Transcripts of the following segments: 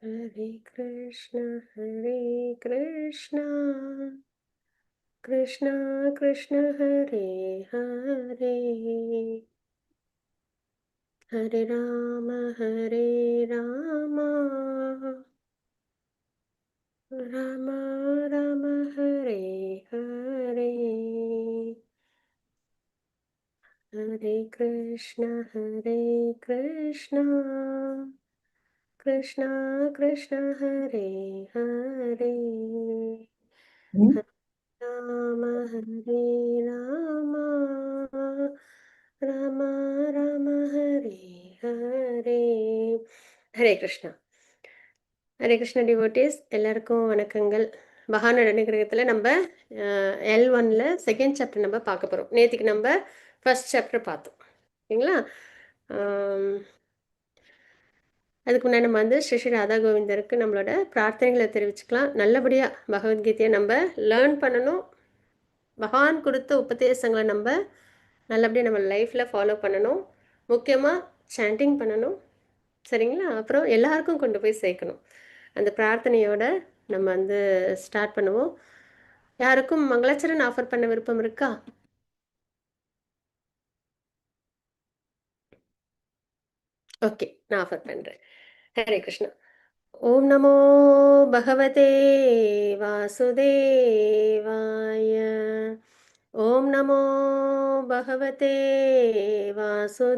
Hare Krishna, Krishna Krishna Hare Hare, Hare Rama, Rama Rama Hare Hare, Hare Krishna, Krishna Krishna Hare Hare, Hmm? Rama Hare Rama, Rama Rama Hare Hare. Hare Krishna. Hare Krishna devotees எல்லாருக்கும் வணக்கங்கள். மகாநட நிகிரகத்தில் நம்ம L1ல second chapter நம்ம பார்க்க போகிறோம். நேற்றுக்கு நம்ம first chapter பார்த்தோம், ஓகேங்களா? அதுக்கு முன்னாடி நம்ம வந்து ஸ்ரீ ஸ்ரீ ராதா கோவிந்தருக்கு நம்மளோட பிரார்த்தனைகளை தெரிவிச்சுக்கலாம். நல்லபடியாக பகவத்கீதையை நம்ம லேர்ன் பண்ணணும். பகவான் கொடுத்த உபதேசங்களை நம்ம நல்லபடியாக நம்ம லைஃப்பில் ஃபாலோ பண்ணணும். முக்கியமாக சாண்டிங் பண்ணணும், சரிங்களா? அப்புறம் எல்லாருக்கும் கொண்டு போய் சேர்க்கணும். அந்த பிரார்த்தனையோட நம்ம வந்து ஸ்டார்ட் பண்ணுவோம். யாருக்கும் மங்களாச்சரண் ஆஃபர் பண்ண விருப்பம் இருக்கா? ஓகே, நான் ஆஃபர் பண்ணுறேன். ஹரே கிருஷ்ணா. ஓம் நமோ பகவதே வாசுதேவாய. ஓம் நமோ பகவதே வாசுதேவாய.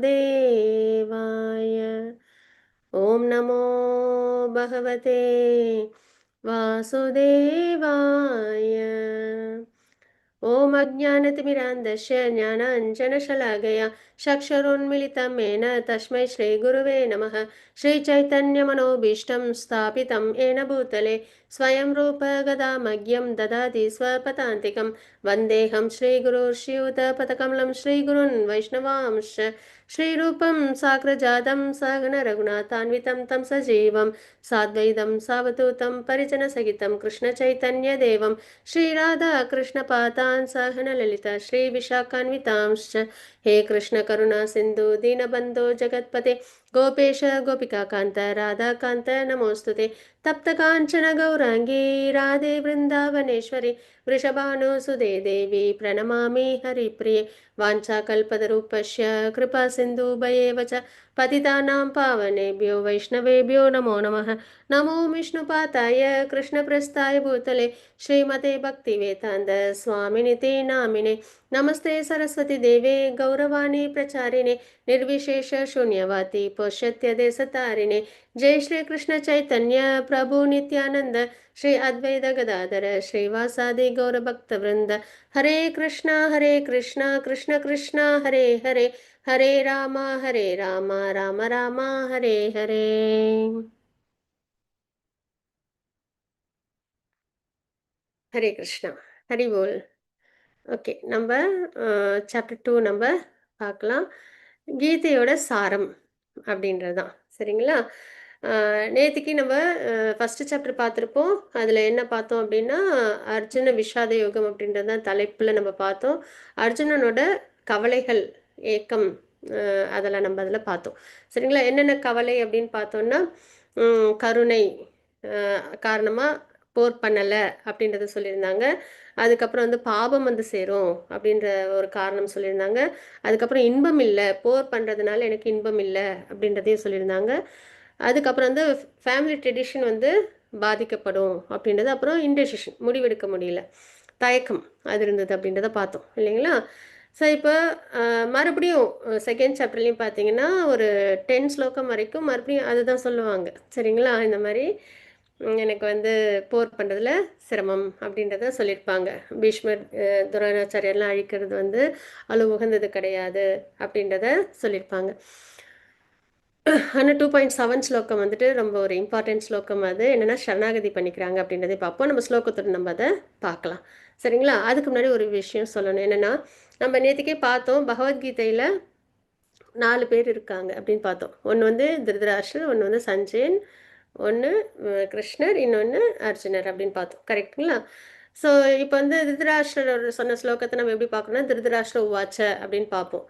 ஓம் நமோ பகவதே வாசுதேவாய. ॐ अज्ञानतिमिरान्धस्य ज्ञानाञ्जनशलाकया चक्षुरुन्मिलितं येन तस्मै श्रीगुरुवे नमः। श्रीचैतन्यमनोभीष्टं स्थापितं येन भूतले स्वयं रूप गदामह्यं ददाति स्वपदान्तिकं। वन्देऽहं श्रीगुरुश्रीयुतपदकमलं श्रीगुरुन् वैष्णवांश्च श्रीरूपं साग्रजातं सहगण रघुनाथान्वितं तं सजीवं साद्वैतं सावधूतं परिजनसहितं कृष्णचैतन्यदेवं श्रीराधा कृष्णपादान् सहन ललिता श्रीविशाखान्वितांश्च। हे कृष्ण करुणा सिन्धु दीनबन्धो जगत्पते गोपेश गोपिकान्त राधाकान्त नमोऽस्तुते। तप्तकाञ्चन गौराङ्गी राधे वृन्दावनेश्वरी वृषभानुसुते देवी प्रणमामि हरिप्रिये। वाञ्छाकल्पतरूपस्य कृपा सिन्धुभयेव च पतितानां पावनेभ्यो वैष्णवेभ्यो नमो नमः। नमो विष्णुपादाय कृष्णप्रस्थाय भूतले श्रीमते भक्तिवेदान्त स्वामिनिते नामिने। नमस्ते सरस्वती देवे गौरवाणी प्रचारिणे निर्विशेष शून्यवादी पौष्यत्य देशतारिणे। जय श्री कृष्ण चैतन्य प्रभु नित्यानंद श्री अद्वैत गदाधर श्रीवासादि गौर भक्तवृंद। हरे कृष्णा कृष्ण कृष्ण हरे हरे, हरे राम राम राम हरे हरे. ஹரே கிருஷ்ணா, ஹரி போல். ஓகே, நம்ம சாப்டர் 2 நம்ம பார்க்கலாம். கீதையோட சாரம் அப்படின்றது தான், சரிங்களா? நேற்றுக்கு நம்ம ஃபஸ்ட்டு சாப்டர் பார்த்துருப்போம். அதில் என்ன பார்த்தோம் அப்படின்னா, அர்ஜுன விஷாத யோகம் அப்படின்றது தான் தலைப்பில் நம்ம பார்த்தோம். அர்ஜுனனோட கவலைகள், ஏக்கம், அதெல்லாம் நம்ம அதில் பார்த்தோம், சரிங்களா? என்னென்ன கவலை அப்படின்னு பார்த்தோம்னா, கருணை காரணமாக போர் பண்ணலை அப்படின்றத சொல்லியிருந்தாங்க. அதுக்கப்புறம் வந்து பாபம் வந்து சேரும் அப்படின்ற ஒரு காரணம் சொல்லியிருந்தாங்க. அதுக்கப்புறம் இன்பம் இல்லை, போர் பண்ணுறதுனால எனக்கு இன்பம் இல்லை அப்படின்றதையும் சொல்லியிருந்தாங்க. அதுக்கப்புறம் வந்து ஃபேமிலி ட்ரெடிஷன் வந்து பாதிக்கப்படும் அப்படின்றது, அப்புறம் இன்டெசிஷன் முடிவெடுக்க முடியல, தயக்கம் அது இருந்தது அப்படின்றத பார்த்தோம், இல்லைங்களா? ஸோ இப்போ மறுபடியும் செகண்ட் சாப்டர்லையும் பார்த்தீங்கன்னா ஒரு 10 ஸ்லோகம் வரைக்கும் மறுபடியும் அதுதான் சொல்லுவாங்க, சரிங்களா? இந்த மாதிரி எனக்கு வந்து போர் பண்ணுறதுல சிரமம் அப்படின்றத சொல்லியிருப்பாங்க. பீஷ்மர் துரோணாச்சாரியர்லாம் அழிக்கிறது வந்து அவ்வளோ உகந்தது கிடையாது அப்படின்றத சொல்லியிருப்பாங்க. ஆனால் 2.7 ஸ்லோகம் வந்துட்டு ரொம்ப ஒரு இம்பார்ட்டன்ட் ஸ்லோகம். அது என்னென்னா சரணாகதி பண்ணிக்கிறாங்க அப்படின்றதே பார்ப்போம். நம்ம ஸ்லோகத்தோடு நம்ம அதை பார்க்கலாம், சரிங்களா? அதுக்கு முன்னாடி ஒரு விஷயம் சொல்லணும். என்னென்னா, நம்ம நேற்றுக்கே பார்த்தோம், பகவத்கீதையில் 4 பேர் இருக்காங்க அப்படின்னு பார்த்தோம். ஒன்று வந்து திருதராஷ்டிரர், ஒன்று வந்து சஞ்சயன், ஒன்று கிருஷ்ணர், இன்னொன்று அர்ஜுனர் அப்படின்னு பார்த்தோம், கரெக்டுங்களா? ஸோ இப்போ வந்து திருதராஷ்டிரர் சொன்ன ஸ்லோகத்தை நம்ம எப்படி பார்க்கணும்னா, திருதராஷ்டிர உவாச்ச அப்படின்னு பார்ப்போம்.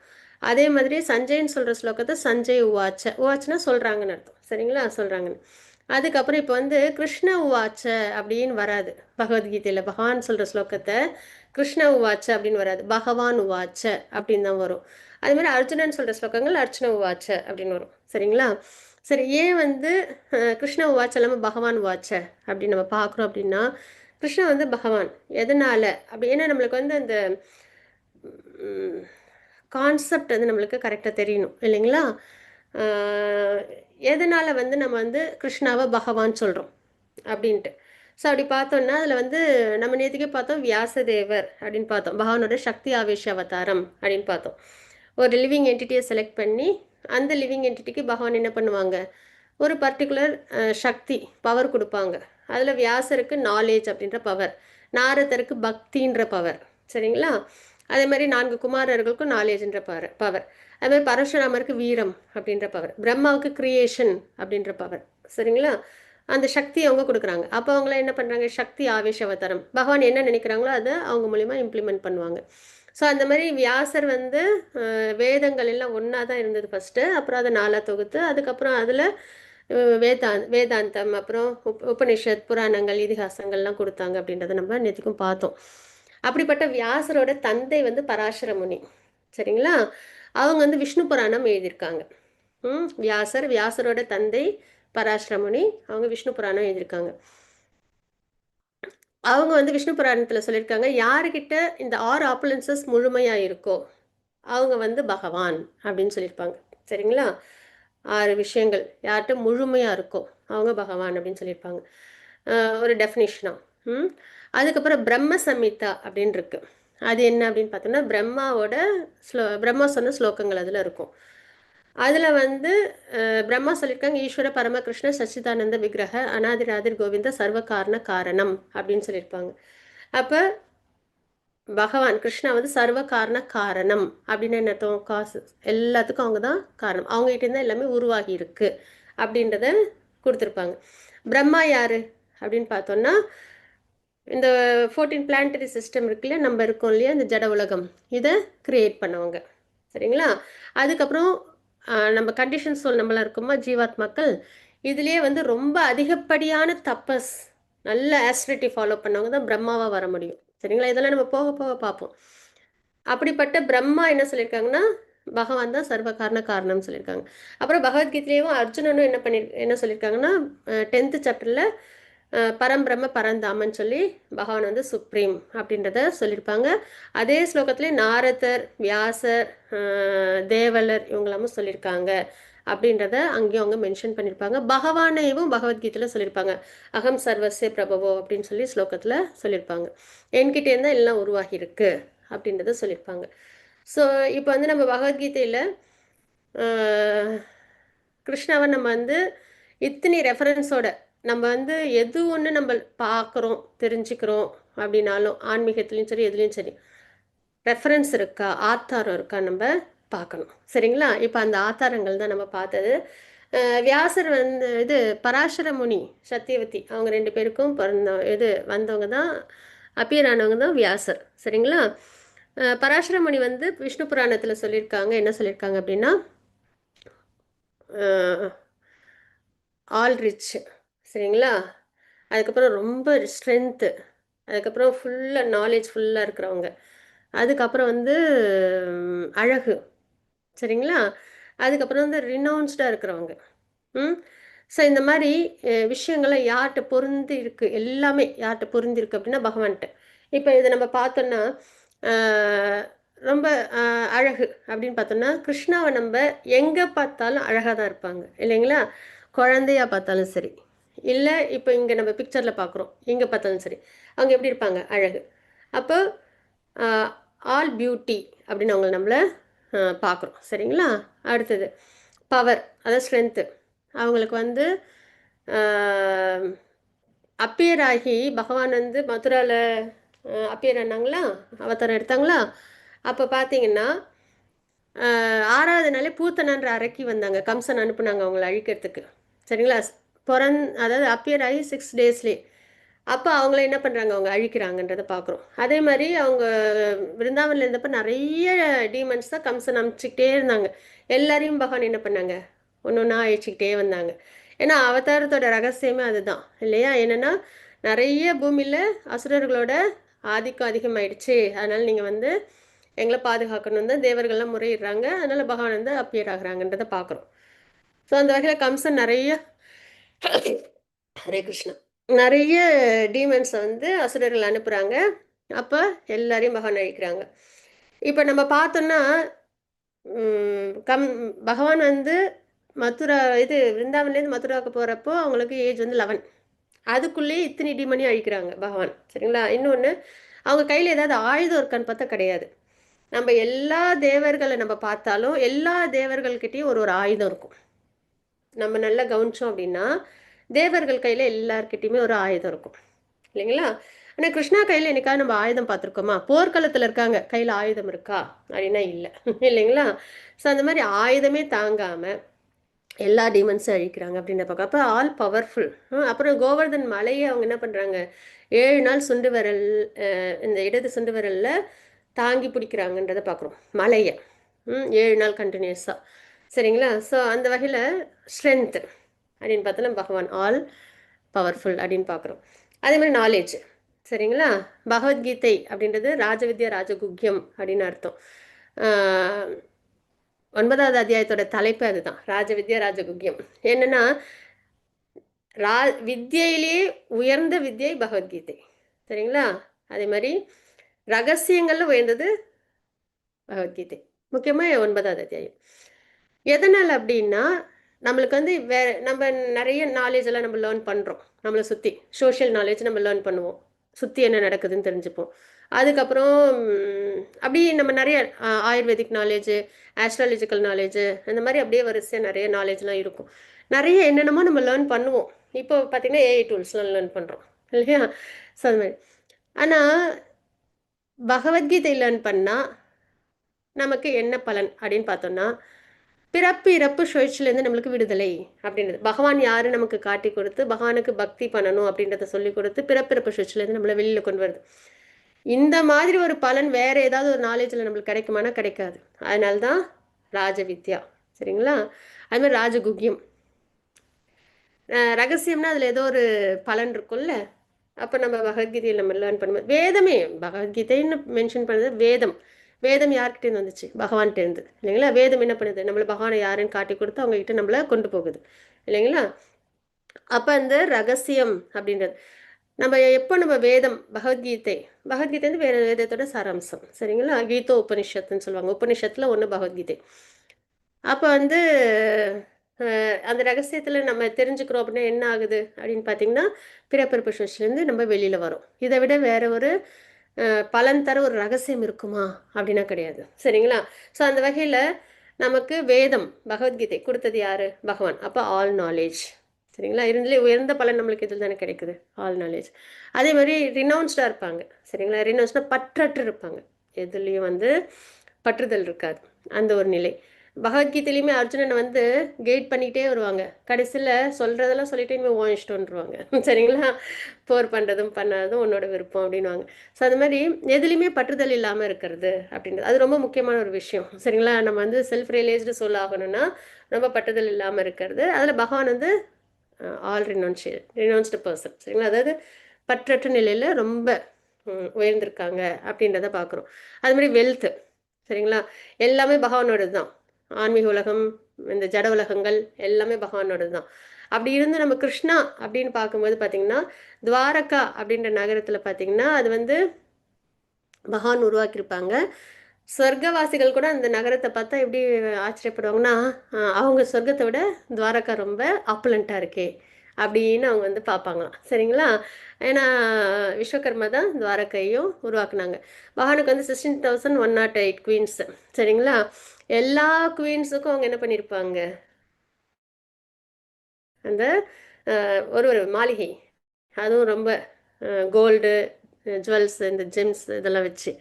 அதே மாதிரி சஞ்சயன் சொல்கிற ஸ்லோகத்தை சஞ்சய் உவாச்ச, உவாச்சனா சொல்கிறாங்கன்னு அர்த்தம், சரிங்களா? சொல்கிறாங்கன்னு. அதுக்கப்புறம் இப்போ வந்து கிருஷ்ண உவாச்ச அப்படின்னு வராது பகவத்கீதையில். பகவான் சொல்கிற ஸ்லோகத்தை கிருஷ்ண உவாச்ச அப்படின்னு வராது, பகவான் உவாச்ச அப்படின்னு தான் வரும். அது மாதிரி அர்ஜுனன் சொல்கிற ஸ்லோகங்கள் அர்ச்சன உவாச்ச அப்படின்னு வரும். சரிங்களா? சரி, ஏன் வந்து கிருஷ்ண உவாச்ச இல்லாமல் பகவான் உவாச்ச அப்படின்னு நம்ம பார்க்குறோம் அப்படின்னா, கிருஷ்ணன் வந்து பகவான் எதனால அப்படி, ஏன்னா நம்மளுக்கு வந்து அந்த கான்செப்ட் வந்து நம்மளுக்கு கரெக்டாக தெரியணும் இல்லைங்களா? ஆஹ் எதனால வந்து நம்ம வந்து கிருஷ்ணாவை பகவான் சொல்கிறோம் அப்படின்ட்டு. ஸோ அப்படி பார்த்தோம்னா அதில் வந்து நம்ம நேற்றுக்கே பார்த்தோம் வியாசதேவர் அப்படின்னு பார்த்தோம், பகவானோட சக்தி ஆவேஷ அவதாரம் அப்படின்னு பார்த்தோம். ஒரு லிவிங் என்டிட்டியை செலக்ட் பண்ணி அந்த லிவிங் என்டிட்டிக்கு பகவான் என்ன பண்ணுவாங்க, ஒரு பர்டிகுலர் சக்தி பவர் கொடுப்பாங்க. அதில் வியாசருக்கு நாலேஜ் அப்படின்ற பவர், நாரதருக்கு பக்தின்ற பவர். சரிங்களா? அதே மாதிரி 4 குமாரர்களுக்கும் நாலேஜ்ன்ற பவர். அதே மாதிரி பரசுராமருக்கு வீரம் அப்படின்ற பவர், பிரம்மாவுக்கு கிரியேஷன் அப்படின்ற பவர். சரிங்களா? அந்த சக்தி அவங்க கொடுக்குறாங்க. அப்போ அவங்கள என்ன பண்ணுறாங்க, சக்தி ஆவேஷ அவதாரம், பகவான் என்ன நினைக்கிறாங்களோ அதை அவங்க மூலிமா இம்ப்ளிமெண்ட் பண்ணுவாங்க. ஸோ அந்த மாதிரி வியாசர் வந்து வேதங்கள் எல்லாம் ஒன்றா தான் இருந்தது ஃபஸ்ட்டு, அப்புறம் அதை 4 தொகுத்து அதுக்கப்புறம் அதில் வேதாந்தம், அப்புறம் உபனிஷத், புராணங்கள், இதிகாசங்கள்லாம் கொடுத்தாங்க அப்படின்றத நம்ம நேற்றுக்கும் பார்த்தோம். அப்படிப்பட்ட வியாசரோட தந்தை வந்து பராசர முனி. சரிங்களா? அவங்க வந்து விஷ்ணு புராணம் எழுதியிருக்காங்க. வியாசரோட தந்தை பராசர முனி, அவங்க விஷ்ணு புராணம் எழுதியிருக்காங்க. அவங்க வந்து விஷ்ணு புராணத்தில் சொல்லியிருக்காங்க, யாருக்கிட்ட இந்த 6 ஆப்புலன்சஸ் முழுமையாக இருக்கோ அவங்க வந்து பகவான் அப்படின்னு சொல்லியிருப்பாங்க. சரிங்களா? 6 விஷயங்கள் யார்கிட்ட முழுமையாக இருக்கோ அவங்க பகவான் அப்படின்னு சொல்லியிருப்பாங்க. ஒரு டெஃபினிஷனாக. அதுக்கப்புறம் பிரம்ம சம்ஹிதா அப்படின்னு இருக்கு. அது என்ன அப்படின்னு பார்த்தோம்னா, பிரம்மா சொன்ன ஸ்லோகங்கள் அதில் இருக்கும். அதில் வந்து பிரம்மா சொல்லியிருக்காங்க, ஈஸ்வர பரமகிருஷ்ண சச்சிதானந்த விக்கிரக அநாதிராதிர் கோவிந்த சர்வ காரண காரணம் அப்படின்னு சொல்லியிருப்பாங்க. அப்போ பகவான் கிருஷ்ணா வந்து சர்வ காரண காரணம் அப்படின்னு என்ன அர்த்தம், காசு எல்லாத்துக்கும் அவங்க தான் காரணம், அவங்ககிட்ட இருந்தால் எல்லாமே உருவாகி இருக்கு அப்படின்றத கொடுத்துருப்பாங்க. பிரம்மா யாரு அப்படின்னு பார்த்தோம்னா, இந்த 14 பிளானட்டரி சிஸ்டம் இருக்குல்ல, நம்ம இருக்கோம் இல்லையா, இந்த ஜட உலகம், இதை கிரியேட் பண்ணவங்க. சரிங்களா? அதுக்கப்புறம் நம்ம கண்டிஷன் சோல் நம்மளாம் இருக்கோமா ஜீவாத்மாக்கள், இதுலேயே வந்து ரொம்ப அதிகப்படியான தப்பஸ், நல்ல ஆஸ்ட்ரிட்டி ஃபாலோ பண்ணவங்க தான் பிரம்மாவாக வர முடியும். சரிங்களா? இதெல்லாம் நம்ம போக போக பார்ப்போம். அப்படிப்பட்ட பிரம்மா என்ன சொல்லியிருக்காங்கன்னா, பகவான் தான் சர்வ காரண காரணம்னு சொல்லியிருக்காங்க. அப்புறம் பகவத்கீதையும் அர்ஜுனனும் என்ன சொல்லியிருக்காங்கன்னா, 10th சாப்டரில் பரம்பிரம்ம பரந்தாமன்னு சொல்லி பகவான் வந்து சுப்ரீம் அப்படின்றத சொல்லியிருப்பாங்க. அதே ஸ்லோகத்திலே நாரதர், வியாசர், தேவலர் இவங்களாமும் சொல்லியிருக்காங்க அப்படின்றத அங்கேயும் அவங்க மென்ஷன் பண்ணியிருப்பாங்க. பகவானையும் பகவத்கீதையில் சொல்லியிருப்பாங்க, அகம் சர்வஸ்ய பிரபவோ அப்படின்னு சொல்லி ஸ்லோகத்தில் சொல்லியிருப்பாங்க. என்கிட்டேருந்து எல்லாம் உருவாகி இருக்கு அப்படின்றத சொல்லியிருப்பாங்க. ஸோ இப்போ வந்து நம்ம பகவத்கீதையில் கிருஷ்ணாவை நம்ம வந்து இத்தனை ரெஃபரன்ஸோட நம்ம வந்து எது ஒன்று நம்ம பார்க்குறோம் தெரிஞ்சுக்கிறோம் அப்படின்னாலும், ஆன்மீகத்துலேயும் சரி எதுலேயும் சரி ரெஃபரன்ஸ் இருக்கா, ஆத்தாரம் இருக்கா நம்ம பார்க்கணும். சரிங்களா? இப்போ அந்த ஆத்தாரங்கள் தான் நம்ம பார்த்தது. வியாசர் வந்து பராசர முனி, சத்தியவதி, அவங்க 2 பேருக்கும் வந்தவங்க தான், அப்பியர் ஆனவங்க தான் வியாசர். சரிங்களா? பராசர முனி வந்து விஷ்ணு புராணத்தில் சொல்லியிருக்காங்க, என்ன சொல்லியிருக்காங்க அப்படின்னா, ஆல் ரிச். சரிங்களா? அதுக்கப்புறம் ரொம்ப ஸ்ட்ரென்த்து, அதுக்கப்புறம் ஃபுல்லாக நாலேஜ் ஃபுல்லாக இருக்கிறவங்க, அதுக்கப்புறம் வந்து அழகு. சரிங்களா? அதுக்கப்புறம் வந்து ரினவுன்ஸ்டாக இருக்கிறவங்க. ம் ஸோ இந்த மாதிரி விஷயங்களை யார்கிட்ட பொருந்தி இருக்கு, எல்லாமே யார்கிட்ட பொருந்தி இருக்கு அப்படின்னா பகவான்கிட்ட. இப்போ இதை நம்ம பார்த்தோன்னா, அஹ், ரொம்ப அழகு அப்படின்னு பார்த்தோம்னா, கிருஷ்ணாவை நம்ம எங்கே பார்த்தாலும் அழகாக தான் இருப்பாங்க இல்லைங்களா? குழந்தையா பார்த்தாலும் சரி, இல்லை இப்போ இங்கே நம்ம பிக்சரில் பார்க்குறோம், எங்கே பார்த்தாலும் சரி, அவங்க எப்படி இருப்பாங்க, அழகு. அப்போ ஆல் பியூட்டி அப்படின்னு அவங்கள நம்மளை பார்க்குறோம். சரிங்களா? அடுத்தது பவர், அதாவது ஸ்ட்ரென்த்து. அவங்களுக்கு வந்து அப்பியர் ஆகி பகவான் வந்து மதுராவில் அப்பியர் ஆனாங்களா, அவதாரம் எடுத்தாங்களா, அப்போ பார்த்தீங்கன்னா 6வது நாளே பூத்தனன்ற அறைக்கு வந்தாங்க, கம்சன் அனுப்புனாங்க அவங்கள அழிக்கிறதுக்கு. சரிங்களா? அதாவது அப்பியர் ஆகி 6 டேஸ்லேயே. அப்போ அவங்கள என்ன பண்ணுறாங்க, அவங்க அழிக்கிறாங்கன்றதை பார்க்குறோம். அதே மாதிரி அவங்க விருந்தாவனில் இருந்தப்போ நிறைய டீமன்ஸ் தான் கம்சன் அமுச்சிக்கிட்டே இருந்தாங்க. எல்லாரையும் பகவான் என்ன பண்ணாங்க, ஒன்று ஒன்றா அழிச்சிக்கிட்டே வந்தாங்க. ஏன்னா அவதாரத்தோட ரகசியமே அதுதான் இல்லையா? என்னன்னா நிறைய பூமியில் அசுரர்களோட ஆதிக்கம் அதிகமாயிடுச்சு, அதனால நீங்கள் வந்து எங்களை பாதுகாக்கணும் தான் தேவர்கள்லாம் முறையிடுறாங்க. அதனால பகவான் வந்து அப்பியர் ஆகுறாங்கன்றதை பார்க்குறோம். ஸோ அந்த வகையில் கம்சன் நிறைய ஹரே கிருஷ்ணா நிறைய டீமன்ஸை வந்து அசுரர்கள் அனுப்புகிறாங்க. அப்போ எல்லாரையும் பகவான் அழிக்கிறாங்க. இப்போ நம்ம பார்த்தோம்னா பகவான் வந்து மதுரா இது விருந்தாவன்லேருந்து மதுராவுக்கு போகிறப்போ அவங்களுக்கு ஏஜ் வந்து 11. அதுக்குள்ளேயே இத்தனை டிமனையும் அழிக்கிறாங்க பகவான். சரிங்களா? இன்னொன்று, அவங்க கையில் ஏதாவது ஆயுதம் இருக்கான்னு பார்த்தா கிடையாது. நம்ம எல்லா தேவர்களை நம்ம பார்த்தாலும் எல்லா தேவர்கள்கிட்டயும் ஒரு ஒரு ஆயுதம் இருக்கும். நம்ம நல்லா கவனிச்சோம் அப்படின்னா தேவர்கள் கையில் எல்லார்கிட்டையுமே ஒரு ஆயுதம் இருக்கும் இல்லைங்களா? ஆனால் கிருஷ்ணா கையில் என்னைக்காவது நம்ம ஆயுதம் பார்த்துருக்கோமா? போர்க்களத்தில் இருக்காங்க, கையில் ஆயுதம் இருக்கா அப்படின்னா இல்லை இல்லைங்களா? ஸோ அந்த மாதிரி ஆயுதமே தாங்காமல் எல்லா டீமன்ஸும் அழிக்கிறாங்க அப்படின்னு பார்க்க. அப்போ ஆல் பவர்ஃபுல். அப்புறம் கோவர்தன் மலையை அவங்க என்ன பண்ணுறாங்க, 7 நாள் சுண்டு விரல், இந்த இடது சுண்டு விரலில் தாங்கி பிடிக்கிறாங்கன்றதை பார்க்குறோம் மலையை. 7 நாள் கண்டினியூஸாக. சரிங்களா? ஸோ அந்த வகையில் ஸ்ட்ரென்த்து அப்படின்னு பார்த்தோன்னா பகவான் ஆல் பவர்ஃபுல் அப்படின்னு பார்க்குறோம். அதே மாதிரி நாலேஜ். சரிங்களா? பகவத்கீதை அப்படின்றது ராஜவித்யா ராஜகுக்கியம் அப்படின்னு அர்த்தம். 9வது அத்தியாயத்தோட தலைப்பு அதுதான், ராஜவித்யா ராஜகுக்கியம். என்னன்னா வித்யிலேயே உயர்ந்த வித்யை பகவத்கீதை. சரிங்களா? அதே மாதிரி ரகசியங்கள்ல உயர்ந்தது பகவத்கீதை, முக்கியமாக 9வது அத்தியாயம். எதனால் அப்படின்னா நம்மளுக்கு வந்து நம்ம நிறைய நாலேஜ் எல்லாம் நம்ம லேர்ன் பண்ணுறோம். நம்மளை சுற்றி சோஷியல் நாலேஜ் நம்ம லேர்ன் பண்ணுவோம், சுற்றி என்ன நடக்குதுன்னு தெரிஞ்சுப்போம். அதுக்கப்புறம் அப்படியே நம்ம நிறைய ஆயுர்வேதிக் நாலேஜு, ஆஸ்ட்ராலஜிக்கல் நாலேஜு, அந்த மாதிரி அப்படியே வரிசையாக நிறைய நாலேஜ்லாம் இருக்கும். நிறைய என்னென்னமோ நம்ம லேர்ன் பண்ணுவோம். இப்போ பார்த்தீங்கன்னா ஏஐ டூல்ஸ்லாம் லேர்ன் பண்ணுறோம் இல்லையா? ஸோ அது மாதிரி. ஆனால் பகவத்கீதை லேர்ன் பண்ணால் நமக்கு என்ன பலன் அப்படின்னு பார்த்தோம்னா, பிறப்பு இறப்பு சுழற்சியிலேருந்து நம்மளுக்கு விடுதலை அப்படின்றது பகவான் யாரு நமக்கு காட்டி கொடுத்து, பகவானுக்கு பக்தி பண்ணணும் அப்படின்றத சொல்லி கொடுத்து பிறப்பிறப்பு சுழற்சியிலேருந்து நம்மளை வெளியில் கொண்டு வருது. இந்த மாதிரி ஒரு பலன் வேற ஏதாவது ஒரு நாலேஜில் நம்மளுக்கு கிடைக்குமானா கிடைக்காது. அதனால தான் ராஜவித்யா. சரிங்களா? அது மாதிரி ராஜகுக்கியம், ரகசியம்னா அதில் ஏதோ ஒரு பலன் இருக்கும்ல. அப்போ நம்ம பகவத்கீதையில் நம்ம லேர்ன் பண்ணும்போது வேதமே, பகவத்கீதைன்னு மென்ஷன் பண்ணது வேதம். வேதம் யார்கிட்டேருந்து வந்துச்சு? பகவான்கிட்டேருந்து இல்லைங்களா? வேதம் என்ன பண்ணுது, நம்மளை பகவானை யாருன்னு காட்டி கொடுத்து அவங்ககிட்ட நம்மளை கொண்டு போகுது இல்லைங்களா? அப்போ அந்த ரகசியம் அப்படின்றது நம்ம எப்போ நம்ம வேதம் பகவத்கீதை வந்து வேற வேதத்தோட சாராம்சம். சரிங்களா? கீதோ உபனிஷத்துன்னு சொல்லுவாங்க. உபனிஷத்துல ஒன்று பகவத்கீதை. அப்போ வந்து அந்த ரகசியத்தில் நம்ம தெரிஞ்சுக்கிறோம் அப்படின்னா என்ன ஆகுது அப்படின்னு பார்த்தீங்கன்னா, பிறப்பிறப்பு சுழற்சியிலேருந்து நம்ம வெளியில் வரோம். இதை விட வேற ஒரு பலன் தர ஒரு ரகசியம் இருக்குமா அப்படின்னா கிடையாது. சரிங்களா? ஸோ அந்த வகையில் நமக்கு வேதம் பகவத்கீதை கொடுத்தது யாரு? பகவான். அப்போ ஆல் நாலேஜ். சரிங்களா? இருந்துலே உயர்ந்த பலன் நம்மளுக்கு இதில் தானே கிடைக்குது, ஆல் நாலேஜ். அதே மாதிரி ரினவுன்ஸ்டாக இருப்பாங்க. சரிங்களா? ரினவுன்ஸ்னா பற்றற்று இருப்பாங்க, எதுலேயும் வந்து பற்றுதல் இருக்காது, அந்த ஒரு நிலை. பகவத்கீதையிலையுமே அர்ஜுனனை வந்து கைட் பண்ணிக்கிட்டே வருவாங்க. கடைசியில் சொல்கிறதெல்லாம் சொல்லிட்டு இனிமேல் வாங்கிச்சிட்டோன்ருவாங்க. சரிங்களா? போர் பண்ணுறதும் பண்ணாததும் உன்னோட விருப்பம் அப்படின்வாங்க. ஸோ அது மாதிரி எதுலேயுமே பற்றுதல் இல்லாமல் இருக்கிறது அப்படின்றது அது ரொம்ப முக்கியமான ஒரு விஷயம். சரிங்களா? நம்ம வந்து செல்ஃப் ரியலைஸ்டு சொல்ல ஆகணும்னா ரொம்ப பற்றுதல் இல்லாமல் இருக்கிறது. அதில் பகவான் வந்து ஆல் ரினவுன்ஸ்டு பர்சன். சரிங்களா? அதாவது பற்றற்ற நிலையில் ரொம்ப உயர்ந்திருக்காங்க அப்படின்றத பார்க்குறோம். அது மாதிரி வெல்த்து. சரிங்களா? எல்லாமே பகவானோடது தான். ஆன்மீக உலகம், இந்த ஜட உலகங்கள் எல்லாமே பகவானோடது தான். அப்படி இருந்து நம்ம கிருஷ்ணா அப்படின்னு பார்க்கும்போது பார்த்தீங்கன்னா, துவாரகா அப்படின்ற நகரத்தில் பார்த்தீங்கன்னா அது வந்து பகவான் உருவாக்கியிருப்பாங்க. சொர்க்கவாசிகள் கூட அந்த நகரத்தை பார்த்தா எப்படி ஆச்சரியப்படுவாங்கன்னா, அவங்க சொர்க்கத்தை விட துவாரகா ரொம்ப ஆப்புலண்ட்டாக இருக்கே அப்படின்னு அவங்க வந்து பார்ப்பாங்களாம். சரிங்களா? ஏன்னா விஸ்வகர்மா தான் துவாரகையும் உருவாக்குனாங்க. பகவானுக்கு வந்து 16,108 குவீன்ஸ். சரிங்களா? எல்லா குவீன்ஸுக்கும் அவங்க என்ன பண்ணியிருப்பாங்க, அந்த ஒரு ஒரு மாளிகை, அதுவும் ரொம்ப கோல்டு ஜுவல்ஸ், இந்த ஜெம்ஸ் இதெல்லாம் வச்சு,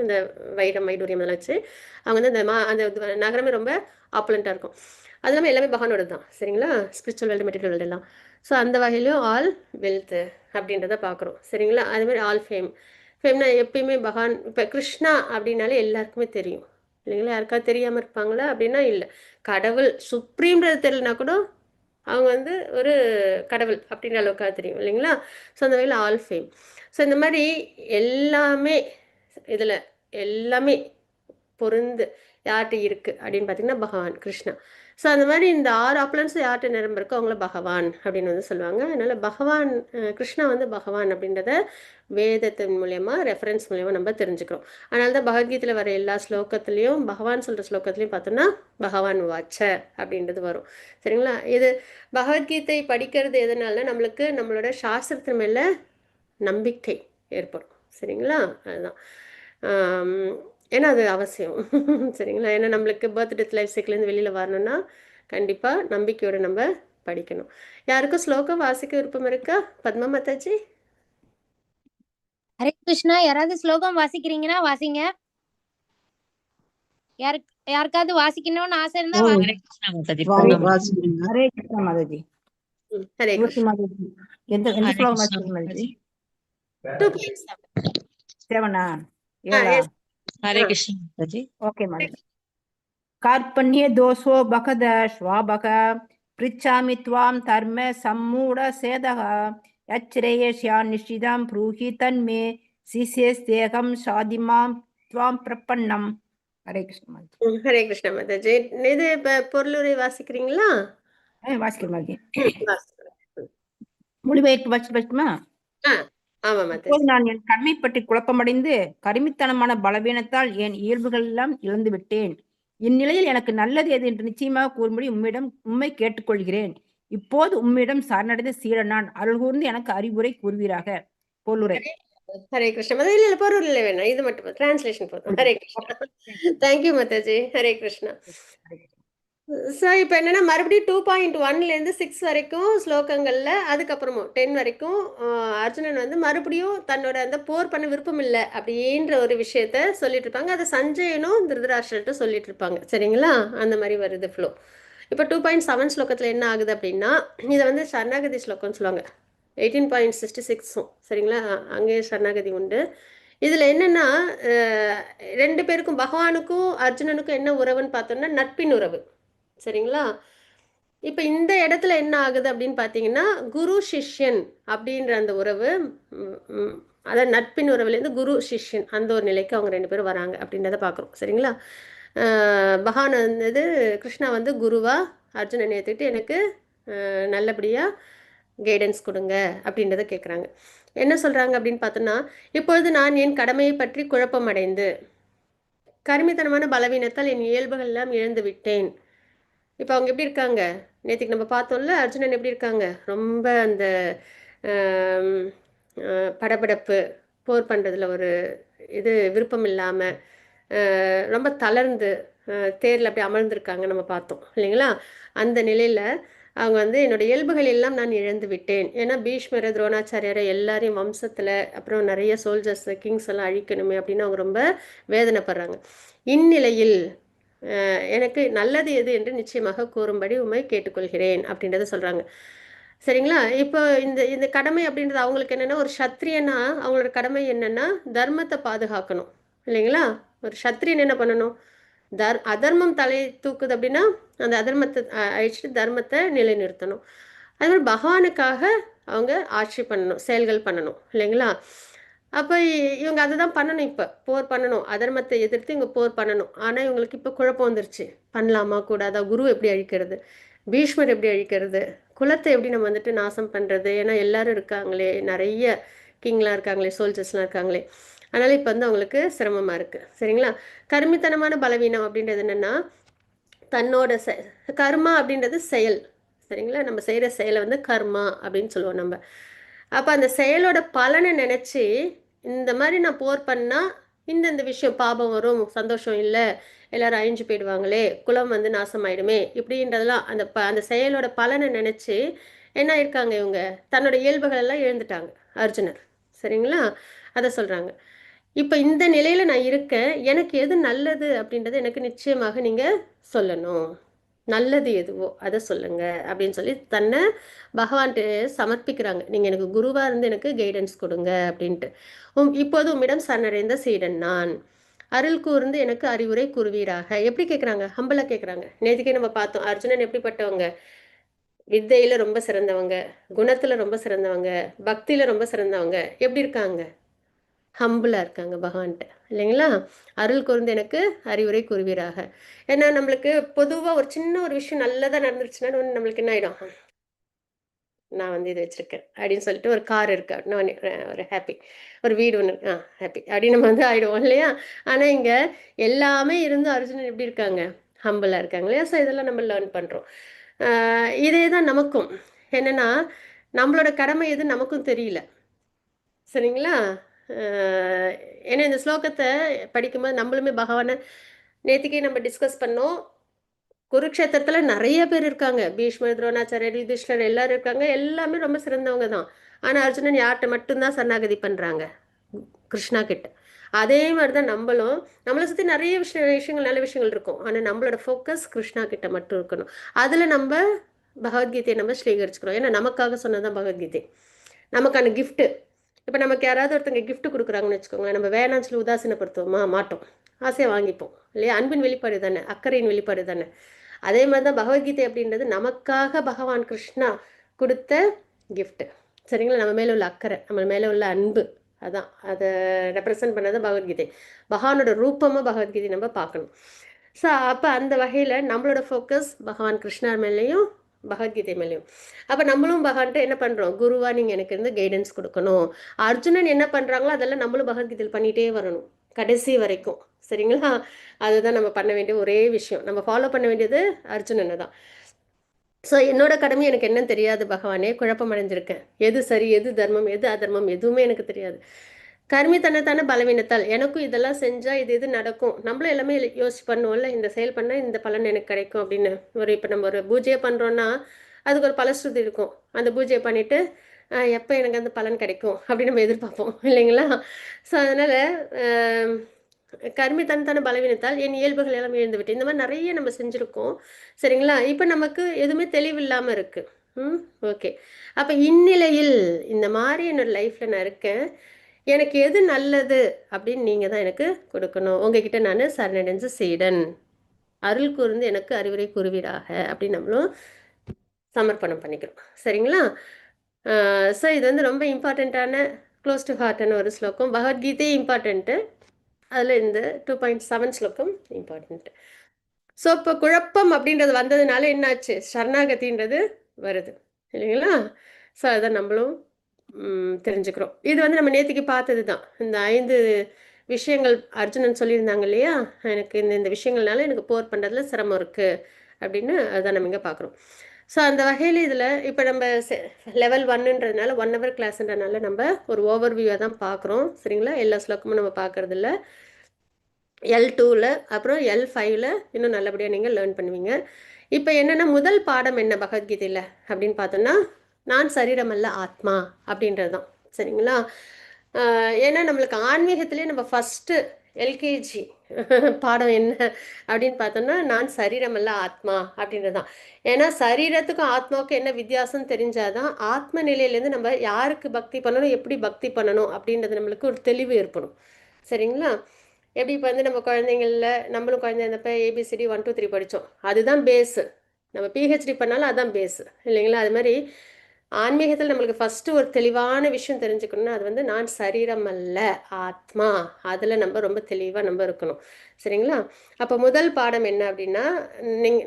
இந்த வைரம் வைடூரியம் இதெல்லாம் வச்சு அவங்க வந்து அந்த நகரமே ரொம்ப ஆப்புலண்ட்டாக இருக்கும். அது இல்லாமல் எல்லாமே பகவானோட தான். சரிங்களா? ஸ்பிரிச்சுவல் வேல்டு, மெட்டீரியல் வேல்டு எல்லாம். ஸோ அந்த வகையிலும் ஆல் வெல்த்து அப்படின்றத பார்க்குறோம். சரிங்களா? அதேமாதிரி ஆல் ஃபேம்னா எப்பயுமே பகவான். இப்போ கிருஷ்ணா அப்படின்னாலே எல்லாருக்குமே தெரியும் இல்லைங்களா? யாருக்காவது தெரியாமல் இருப்பாங்களா அப்படின்னா இல்லை. கடவுள் சுப்ரீம்ன்றது தெரியலனா கூட அவங்க வந்து ஒரு கடவுள் அப்படின்ற அளவுக்காக தெரியும் இல்லைங்களா? ஸோ அந்த வகையில் ஆல் ஃபேம். ஸோ இந்த மாதிரி எல்லாமே இதில் எல்லாமே பொருந்து யார்கிட்ட இருக்கு அப்படின்னு பார்த்தீங்கன்னா பகவான் கிருஷ்ணா. ஸோ அந்த மாதிரி இந்த 6 அப்பலன்ஸ் யார்கிட்ட நிரம்பிருக்கோ அவங்கள பகவான் அப்படின்னு வந்து சொல்லுவாங்க. அதனால பகவான் கிருஷ்ணா வந்து பகவான் அப்படின்றத வேதத்தின் மூலயமா ரெஃபரன்ஸ் மூலயமா நம்ம தெரிஞ்சுக்கிறோம். அதனால தான் பகவத்கீதையில் வர எல்லா ஸ்லோகத்துலேயும் பகவான் சொல்கிற ஸ்லோகத்துலையும் பார்த்தோன்னா பகவான் வாச்ச அப்படின்றது வரும். சரிங்களா? இது பகவத்கீதை படிக்கிறது எதனால நம்மளுக்கு நம்மளோட சாஸ்திரத்து மேலே நம்பிக்கை ஏற்படும். சரிங்களா? அதுதான். ஆம், ஏன்னா அது அவசியம். சரிங்களா? ஏன்னா நம்மளுக்கு பர்த் டெத் லைஃப் சைக்கிள்லேருந்து வெளியில் வரணும்னா கண்டிப்பாக நம்பிக்கையோட நம்ம படிக்கணும். யாருக்கும் ஸ்லோகம் வாசிக்க விருப்பம் இருக்கா? பத்மா மாதாஜி? ஹரே கிருஷ்ணா. யாராவது ஸ்லோகம் வாசிக்கிறீங்கன்னா வாசிங்க. யாருக்காவது வாசிக்கணும்னு ஆசை இருந்தா ஓ வாசிங்க. ஹரே கிருஷ்ணா மாதாஜி ஹரே பிரணாம். கிருஷ்ணா. ஹரே கிருஷ்ணா மாதாஜி. ஹரே மூர்த்தி கிருஷ்ணா. மாதாஜி எந்த எந்த ஹரே ஸ்லோகம் கிருஷ்ணா வாசிக்கிறீங்க மாதாஜி? மாதாஜி. 2.7. செவனா ஆ, ஏழா? yes. ஹரே ஆ, கிருஷ்ணா மாதாஜி. ஓகே மாதாஜி. कार्पण्ये दोषो बकद श्वाबक पृच्छामि त्वां धर्म सम्मूढ सेदः यच्छ्रेयस्या निश्चितं ब्रूहि तन्मे शिष्यस्तेऽहं साधिमां त्वां प्रपन्नम्. हरे कृष्ण माताजी. ஹரே கிருஷ்ணா மாதாஜி. இது பொருளுரை வாசிக்கிறீங்களா? வாசிக்கிறேன் மாதாஜி. வாசிக்கிறேன். மொழிபெயர்ப்பு வாசிட்டுமா? ஆ, ஆமாம் மாதாஜி. இப்போது நான் என் கடமை பற்றி குழப்பமடைந்து கருமித்தனமான பலவீனத்தால் என் இயல்புகள் எல்லாம் இழந்து விட்டேன். இந்நிலையில் எனக்கு நல்லது எது என்று நிச்சயமாக கூறும்படி உம்மை கேட்டுக்கொள்கிறேன். இப்போது உம்மிடம் சரணடைந்த சீடன் நான். அருள் கூர்ந்து எனக்கு அறிவுரை கூறுவீராக. பொருளுரை. ஹரே கிருஷ்ணா மாதாஜி. இல்லை பொருள் இல்லை வேணாம், இது மட்டும் டிரான்ஸ்லேஷன் போதும். ஹரே கிருஷ்ணா. தேங்க்யூ மாதாஜி. ஹரே கிருஷ்ணா. ஸோ இப்போ என்னன்னா மறுபடியும் 2.1லேருந்து 6 வரைக்கும் ஸ்லோகங்களில், அதுக்கப்புறமும் 10 வரைக்கும் அர்ஜுனன் வந்து மறுபடியும் தன்னோட அந்த போர் பண்ண விருப்பம் இல்லை அப்படின்ற ஒரு விஷயத்த சொல்லிட்டு இருப்பாங்க. அதை சஞ்சயனும் திருதராஷ்டிரர்கிட்ட சொல்லிட்டு இருப்பாங்க. சரிங்களா? அந்த மாதிரி வருது ஃப்ளோ. இப்போ 2.7 ஸ்லோகத்தில் என்ன ஆகுது அப்படின்னா, இதை வந்து சரணாகதி ஸ்லோகம்னு சொல்லுவாங்க. 18.66ம் சரிங்களா? அங்கேயே சரணாகதி உண்டு. இதில் என்னென்னா ரெண்டு பேருக்கும் பகவானுக்கும் அர்ஜுனனுக்கும் என்ன உறவுன்னு பார்த்தோம்னா நட்பின் உறவு. சரிங்களா? இப்போ இந்த இடத்துல என்ன ஆகுது அப்படின்னு பார்த்தீங்கன்னா, குரு சிஷ்யன் அப்படின்ற அந்த உறவு, அதாவது நட்பின் உறவுலேருந்து குரு சிஷ்யன் அந்த ஒரு நிலைக்கு அவங்க ரெண்டு பேரும் வராங்க அப்படின்றத பார்க்குறோம். சரிங்களா? பகவான் வந்து கிருஷ்ணா வந்து குருவா அர்ஜுனன் ஏற்றுக்கிட்டு எனக்கு நல்லபடியாக கைடன்ஸ் கொடுங்க அப்படின்றத கேட்குறாங்க. என்ன சொல்கிறாங்க அப்படின்னு பார்த்தோன்னா, இப்பொழுது நான் என் கடமையை பற்றி குழப்பம் அடைந்து கருமித்தனமான பலவீனத்தால் என் இயல்புகள் எல்லாம் இழந்து விட்டேன். இப்போ அவங்க எப்படி இருக்காங்க? நேற்றுக்கு நம்ம பார்த்தோம்ல அர்ஜுனன் எப்படி இருக்காங்க? ரொம்ப அந்த படபடப்பு, போர் பண்ணுறதுல ஒரு இது விருப்பம் இல்லாமல் ரொம்ப தளர்ந்து தேரில் அப்படி அமர்ந்திருக்காங்க நம்ம பார்த்தோம் இல்லைங்களா? அந்த நிலையில் அவங்க வந்து என்னோட இயல்புகள் எல்லாம் நான் இழந்து விட்டேன். ஏன்னா பீஷ்மர துரோணாச்சாரியரை எல்லாரையும் வம்சத்தில் அப்புறம் நிறைய சோல்ஜர்ஸ் கிங்ஸ் எல்லாம் அழிக்கணுமே அப்படின்னு அவங்க ரொம்ப வேதனைப்படுறாங்க. இந்நிலையில் எனக்கு நல்லது எது என்று நிச்சயமாக கூறும்படி உண்மை கேட்டுக்கொள்கிறேன் அப்படின்றத சொல்கிறாங்க. சரிங்களா? இப்போ இந்த இந்த கடமை அப்படின்றது அவங்களுக்கு என்னென்னா, ஒரு சத்திரியனா அவங்களோட கடமை என்னென்னா தர்மத்தை பாதுகாக்கணும் இல்லைங்களா? ஒரு சத்திரியன் என்ன பண்ணணும்? அதர்மம் தலை தூக்குது அப்படின்னா அந்த அதர்மத்தை அழிச்சிட்டு தர்மத்தை நிலைநிறுத்தணும். அது மாதிரி பகவானுக்காக அவங்க ஆட்சி பண்ணணும், செயல்கள் பண்ணணும் இல்லைங்களா? அப்போ இவங்க அதை தான் பண்ணணும். இப்போ போர் பண்ணணும், அதர்மத்தை எதிர்த்து இவங்க போர் பண்ணணும். ஆனால் இவங்களுக்கு இப்போ குழப்பம் வந்துருச்சு. பண்ணலாமா கூடாதா? குரு எப்படி அழிக்கிறது? பீஷ்மர் எப்படி அழிக்கிறது? குலத்தை எப்படி நம்ம வந்துட்டு நாசம் பண்ணுறது? ஏன்னா எல்லாரும் இருக்காங்களே, நிறைய கிங்லாம் இருக்காங்களே, சோல்ஜர்ஸ்லாம் இருக்காங்களே. அதனால் இப்போ வந்து அவங்களுக்கு சிரமமாக இருக்குது. சரிங்களா? கருமித்தனமான பலவீனம் அப்படின்றது என்னென்னா, தன்னோட கர்மா அப்படின்றது செயல். சரிங்களா? நம்ம செய்கிற செயலை வந்து கர்மா அப்படின்னு சொல்லுவோம் நம்ம. அப்போ அந்த செயலோட பலனை நினச்சி இந்த மாதிரி நான் போர் பண்ணால் இந்த விஷயம் பாபம் வரும், சந்தோஷம் இல்லை, எல்லாரும் அழிஞ்சு போயிடுவாங்களே, குலம் வந்து நாசமாயிடுமே இப்படின்றதெல்லாம் அந்த செயலோட பலனை நினச்சி என்ன இருக்காங்க இவங்க தன்னோட இயல்புகள் எல்லாம் இழந்துட்டாங்க அர்ஜுனர். சரிங்களா? அதை சொல்கிறாங்க. இப்போ இந்த நிலையில் நான் இருக்கேன், எனக்கு எது நல்லது அப்படின்றத எனக்கு நிச்சயமாக நீங்கள் சொல்லணும். நல்லது எதுவோ அதை சொல்லுங்க அப்படின்னு சொல்லி தன்னை பகவான்கிட்ட சமர்ப்பிக்கிறாங்க. நீங்கள் எனக்கு குருவாக இருந்து எனக்கு கைடன்ஸ் கொடுங்க அப்படின்ட்டு. இப்போது உம்மிடம் சரணடைந்த சீடன் நான். அருள் கூர்ந்து எனக்கு அறிவுரை கூறுவீராக. எப்படி கேட்குறாங்க? ஹம்பலாக கேட்குறாங்க. நேற்றுக்கே நம்ம பார்த்தோம் அர்ஜுனன் எப்படிப்பட்டவங்க? வித்தையில ரொம்ப சிறந்தவங்க, குணத்துல ரொம்ப சிறந்தவங்க, பக்தியில ரொம்ப சிறந்தவங்க எப்படி இருக்காங்க? ஹம்பிளா இருக்காங்க பகவான்கிட்ட, இல்லைங்களா? அருள் கூர்ந்து எனக்கு அறிவுரை கூறுவீராக. ஏன்னா நம்மளுக்கு பொதுவா ஒரு சின்ன ஒரு விஷயம் நல்லதா நடந்துருச்சுன்னா உடனே நம்மளுக்கு என்ன ஆயிடும்? நான் வந்து இது வச்சிருக்கேன் அப்படின்னு சொல்லிட்டு ஒரு கார் இருக்கு அப்படின்னா ஒரு ஹாப்பி, ஒரு வீடு ஒன்று ஹாப்பி அப்படின்னு நம்ம வந்து ஆயிடுவோம் இல்லையா? ஆனா இங்க எல்லாமே இருந்து அர்ஜுனன் எப்படி இருக்காங்க? ஹம்பிளா இருக்காங்க இல்லையா? ஸோ இதெல்லாம் நம்ம லேர்ன் பண்றோம். இதே தான் நமக்கும். என்னன்னா நம்மளோட கடமை எது நமக்கும் தெரியல, சரிங்களா? அஹ் ஏன்னா இந்த ஸ்லோகத்தை படிக்கும்போது நம்மளுமே பகவானை நேத்திக்கே நம்ம டிஸ்கஸ் பண்ணோம். குருக்ஷேத்திரத்துல நிறைய பேர் இருக்காங்க. பீஷ்மர், துரோணாச்சாரியர், யுதிஷ்டர் எல்லாரும் இருக்காங்க. எல்லாமே ரொம்ப சிறந்தவங்க தான். ஆனா அர்ஜுனன் யார்கிட்ட மட்டும்தான் சரணாகதி பண்றாங்க? கிருஷ்ணா கிட்ட. அதே மாதிரிதான் நம்மளும் நம்மளை சுத்தி நிறைய விஷயங்கள் நல்ல விஷயங்கள் இருக்கும். ஆனா நம்மளோட ஃபோக்கஸ் கிருஷ்ணா கிட்ட மட்டும் இருக்கணும். அதுல நம்ம பகவத்கீதையை நம்ம ஸ்வீகரிச்சுக்கிறோம். ஏன்னா நமக்காக சொன்னதான் பகவத்கீதை. நமக்கான gift. இப்ப நமக்கு யாராவது ஒருத்தங்க gift கொடுக்குறாங்கன்னு வச்சுக்கோங்களேன், நம்ம வேணாம்னு சொல்லி உதாசீனப்படுத்துவோமா? மாட்டோம். ஆசையை வாங்கிப்போம் இல்லையா? அன்பின் வெளிப்பாடு தானே, அக்கறையின் வெளிப்பாடு தானே. அதே மாதிரி தான் பகவத்கீதை அப்படின்றது நமக்காக பகவான் கிருஷ்ணா கொடுத்த gift. சரிங்களா? நம்ம மேல உள்ள அக்கறை, நம்ம மேல உள்ள அன்பு, அதான் அதை ரெப்ரசன்ட் பண்ணது பகவத்கீதை. பகவானோட ரூபமா பகவத்கீதை நம்ம பார்க்கணும். ஸோ அப்போ அந்த வகையில் நம்மளோட ஃபோக்கஸ் பகவான் கிருஷ்ணர் மேலேயும் பகவத்கீதை மேலேயும். அப்போ நம்மளும் பகவான்கிட்ட என்ன பண்ணுறோம்? குருவா நீங்கள் எனக்கு இருந்து கைடன்ஸ் கொடுக்கணும். அர்ஜுனன் என்ன பண்ணுறாங்களோ அதெல்லாம் நம்மளும் பகவத்கீதையில் பண்ணிகிட்டே வரணும் கடைசி வரைக்கும், சரிங்களா? அதுதான் நம்ம பண்ண வேண்டிய ஒரே விஷயம். நம்ம ஃபாலோ பண்ண வேண்டியது அர்ஜுனனை தான். ஸோ என்னோட கடமை எனக்கு என்னன்னு தெரியாது பகவானே, குழப்பம் அடைஞ்சிருக்கேன். எது சரி, எது தர்மம், எது அதர்மம், எதுவுமே எனக்கு தெரியாது. கர்மி தன்னைத்தானே பலவீனத்தால் எனக்கும் இதெல்லாம் செஞ்சா இது இது நடக்கும். நம்மளும் எல்லாமே யோசிச்சு பண்ணுவோம்ல, இந்த செயல் பண்ணா இந்த பலன் எனக்கு கிடைக்கும் அப்படின்னு. இப்போ நம்ம ஒரு பூஜையை பண்றோம்னா அதுக்கு ஒரு பலஸ்ருதி இருக்கும். அந்த பூஜையை பண்ணிட்டு எப்போ எனக்கு அந்த பலன் கிடைக்கும் அப்படின்னு நம்ம எதிர்பார்ப்போம் இல்லைங்களா? ஸோ அதனால ஆஹ், கர்மி தன்னைத்தானே பலவீனத்தால் என் இயல்புகள் எல்லாம் இழந்து விட்டு இந்த மாதிரி நிறைய நம்ம செஞ்சுருக்கோம், சரிங்களா? இப்போ நமக்கு எதுவுமே தெளிவில்லாம இருக்கு. ஓகே. அப்போ இந்நிலையில் இந்த மாதிரி என்னோட லைஃப்ல நான் இருக்கேன். எனக்கு எது நல்லது அப்படின்னு நீங்க தான் எனக்கு கொடுக்கணும். உங்ககிட்ட நான் சரணடைஞ்சு சீடன், அருள் கூர்ந்து எனக்கு அறிவுரை கூறுவீராக அப்படின்னு நம்மளும் சமர்ப்பணம் பண்ணிக்கிறோம், சரிங்களா? ஸோ இது வந்து ரொம்ப இம்பார்ட்டண்ட்டான, க்ளோஸ் டு ஹார்ட்டான ஒரு ஸ்லோகம். பகவத்கீதை இம்பார்ட்டண்ட்டு, அதில் இந்த 2.7 ஸ்லோகம் இம்பார்ட்டண்ட். ஸோ இப்போ குழப்பம் அப்படின்றது வந்ததுனால என்னாச்சு? சரணாகதின்றது வருது இல்லைங்களா? ஸோ அதை நம்மளும் தெரிஞ்சுக்கிறோம். இது வந்து நம்ம நேத்திக்கு பார்த்தது தான். இந்த 5 விஷயங்கள் அர்ஜுனன் சொல்லியிருந்தாங்க இல்லையா? எனக்கு இந்த இந்த விஷயங்கள்னால எனக்கு போர் பண்ணுறதுல சிரமம் இருக்குது அப்படின்னு, அதுதான் நம்ம இங்கே பார்க்குறோம். ஸோ அந்த வகையில் இதில் இப்போ நம்ம லெவல் 1ன்றதுனால 1 ஹவர் கிளாஸ்ன்றதுனால நம்ம ஒரு ஓவர்வியூவாக தான் பார்க்குறோம், சரிங்களா? எல்லா ஸ்லோக்கமும் நம்ம பார்க்குறதில்ல. L2ல அப்புறம் L5ல இன்னும் நல்லபடியாக நீங்கள் லேர்ன் பண்ணுவீங்க. இப்போ என்னென்னா முதல் பாடம் என்ன பகவத்கீதையில் அப்படின்னு பார்த்தோன்னா, நான் சரீரமல்ல ஆத்மா அப்படின்றது தான், சரிங்களா? ஏன்னா நம்மளுக்கு ஆன்மீகத்திலே நம்ம ஃபஸ்ட்டு எல்கேஜி பாடம் என்ன அப்படின்னு பார்த்தோம்னா, நான் சரீரமல்ல ஆத்மா அப்படின்றது தான். ஏன்னா சரீரத்துக்கும் ஆத்மாவுக்கும் என்ன வித்தியாசம் தெரிஞ்சாதான் ஆத்ம நிலையிலேருந்து நம்ம யாருக்கு பக்தி பண்ணணும், எப்படி பக்தி பண்ணணும் அப்படின்றது நம்மளுக்கு ஒரு தெளிவு ஏற்படும், சரிங்களா? எப்படி இப்போ வந்து நம்ம குழந்தைங்கள நம்மளும் குழந்தை இருந்தப்ப ஏபிசிடி 1 2 3 படித்தோம். அதுதான் பேஸு. நம்ம பிஹெச்டி பண்ணாலும் அதுதான் பேஸு இல்லைங்களா? அது மாதிரி ஆன்மீகத்தில் நம்மளுக்கு ஃபஸ்ட்டு ஒரு தெளிவான விஷயம் தெரிஞ்சுக்கணும்னா அது வந்து நான் சரீரம் அல்ல ஆத்மா. அதில் நம்ம ரொம்ப தெளிவாக நம்ம இருக்கணும், சரிங்களா? அப்போ முதல் பாடம் என்ன அப்படின்னா,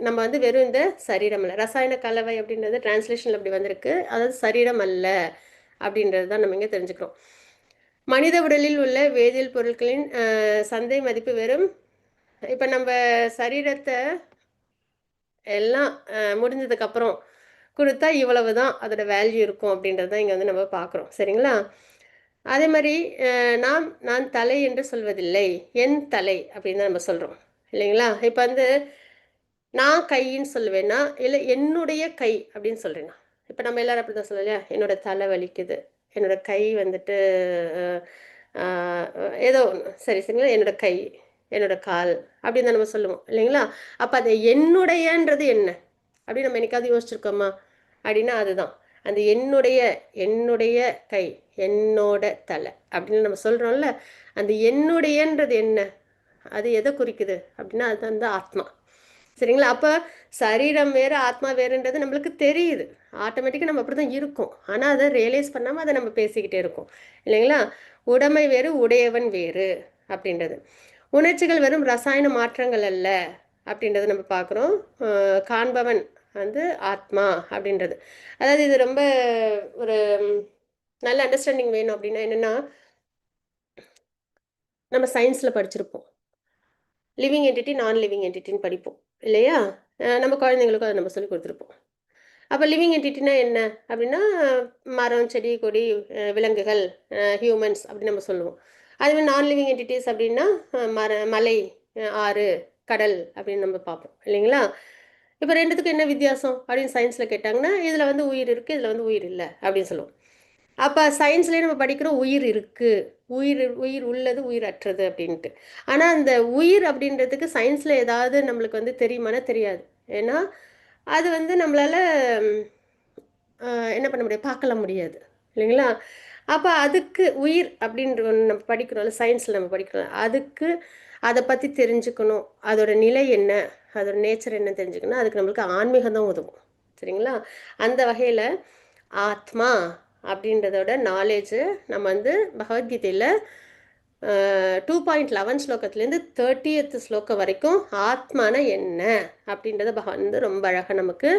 நம்ம வந்து வெறும் இந்த சரீரம் அல்ல, ரசாயன கலவை அப்படின்றது டிரான்ஸ்லேஷனில் அப்படி வந்திருக்கு. அதாவது சரீரம் அல்ல அப்படின்றது தான் நம்ம இங்கே தெரிஞ்சுக்கிறோம். மனித உடலில் உள்ள வேதியியல் பொருட்களின் சந்தை மதிப்பு வெறும், இப்போ நம்ம சரீரத்தை எல்லாம் முடிஞ்சதுக்கப்புறம் கொடுத்தா இவ்வளவு தான் அதோட வேல்யூ இருக்கும் அப்படின்றது தான் இங்கே வந்து நம்ம பார்க்குறோம், சரிங்களா? அதே மாதிரி நான் தலை என்று சொல்வதில்லை, என் தலை அப்படின்னு தான் நம்ம சொல்கிறோம் இல்லைங்களா? இப்போ வந்து நான் கைன்னு சொல்லுவேன்னா இல்லை என்னுடைய கை அப்படின்னு சொல்கிறேன்னா, இப்போ நம்ம எல்லாரும் அப்படி தான் சொல்லலையா? என்னோட தலை வலிக்குது, என்னோட கை வந்துட்டு ஏதோ ஒன்று, சரி சரிங்களா? என்னோட கை, என்னோட கால் அப்படின்னு தான் நம்ம சொல்லுவோம் இல்லைங்களா? அப்போ அது என்னுடையன்றது என்ன அப்படின்னு நம்ம என்னைக்காவது யோசிச்சிருக்கோமா? அப்படின்னா அதுதான் அந்த என்னுடைய, என்னுடைய கை, என்னோட தலை அப்படின்னு நம்ம சொல்கிறோம்ல. அந்த என்னுடையன்றது என்ன, அது எதை குறிக்குது அப்படின்னா அதுதான் அந்த ஆத்மா, சரிங்களா? அப்போ சரீரம் வேறு ஆத்மா வேறுன்றது நம்மளுக்கு தெரியுது. ஆட்டோமேட்டிக்காக நம்ம அப்படி தான் இருக்கோம். ஆனால் அதை ரியலைஸ் பண்ணாமல் அதை நம்ம பேசிக்கிட்டே இருக்கோம் இல்லைங்களா? உடைமை வேறு உடையவன் வேறு அப்படின்றது. உணர்ச்சிகள் வெறும் ரசாயன மாற்றங்கள் அல்ல அப்படின்றத நம்ம பார்க்குறோம். காண்பவன் வந்து ஆத்மா அப்படின்றது. அதாவது இது ரொம்ப ஒரு நல்ல அண்டர்ஸ்டாண்டிங் வேணும் அப்படின்னா என்னென்னா, நம்ம சயின்ஸில் படிச்சிருப்போம். லிவிங் என்டிட்டி நான் லிவிங் என்டிட்டின்னு படிப்போம் இல்லையா? நம்ம குழந்தைங்களுக்கும் அதை நம்ம சொல்லி கொடுத்துருப்போம். அப்போ லிவிங் என்டிட்டினா என்ன அப்படின்னா, மரம், செடி, கொடி, விலங்குகள், ஹியூமன்ஸ் அப்படின்னு நம்ம சொல்லுவோம். அதுவே நான் லிவிங் என்டிட்டிஸ் அப்படின்னா மலை, ஆறு, கடல் அப்படின்னு நம்ம பார்ப்போம் இல்லைங்களா? இப்போ ரெண்டுத்துக்கும் என்ன வித்தியாசம் அப்படின்னு சயின்ஸில் கேட்டாங்கன்னா, இதில் வந்து உயிர் இருக்குது, இதில் வந்து உயிர் இல்லை அப்படின்னு சொல்லுவோம். அப்போ சயின்ஸ்லேயே நம்ம படிக்கிறோம் உயிர் இருக்குது, உயிர் உயிர் உள்ளது, உயிர் அற்றது அப்படின்ட்டு. ஆனால் அந்த உயிர் அப்படின்றதுக்கு சயின்ஸில் ஏதாவது நம்மளுக்கு வந்து தெரியுமானா தெரியாது. ஏன்னா அது வந்து நம்மளால் என்ன பண்ண முடியாது, பார்க்கலாம் முடியாது இல்லைங்களா? அப்போ அதுக்கு உயிர் அப்படின்ற ஒன்று நம்ம படிக்கிறோம்ல, சயின்ஸில் நம்ம படிக்கிறோம், அதுக்கு அதை பற்றி தெரிஞ்சுக்கணும், அதோட நிலை என்ன, அதோட நேச்சர் என்ன தெரிஞ்சுக்கணும், அதுக்கு நம்மளுக்கு ஆன்மீகம் தான் உதவும். சரிங்களா? அந்த வகையில் ஆத்மா அப்படின்றதோட நாலேஜு நம்ம வந்து பகவத்கீதையில் 2.11 ஸ்லோகத்துலேருந்து 30th ஸ்லோகம் வரைக்கும் ஆத்மான என்ன அப்படின்றத பகவான் வந்து ரொம்ப அழகாக நமக்கு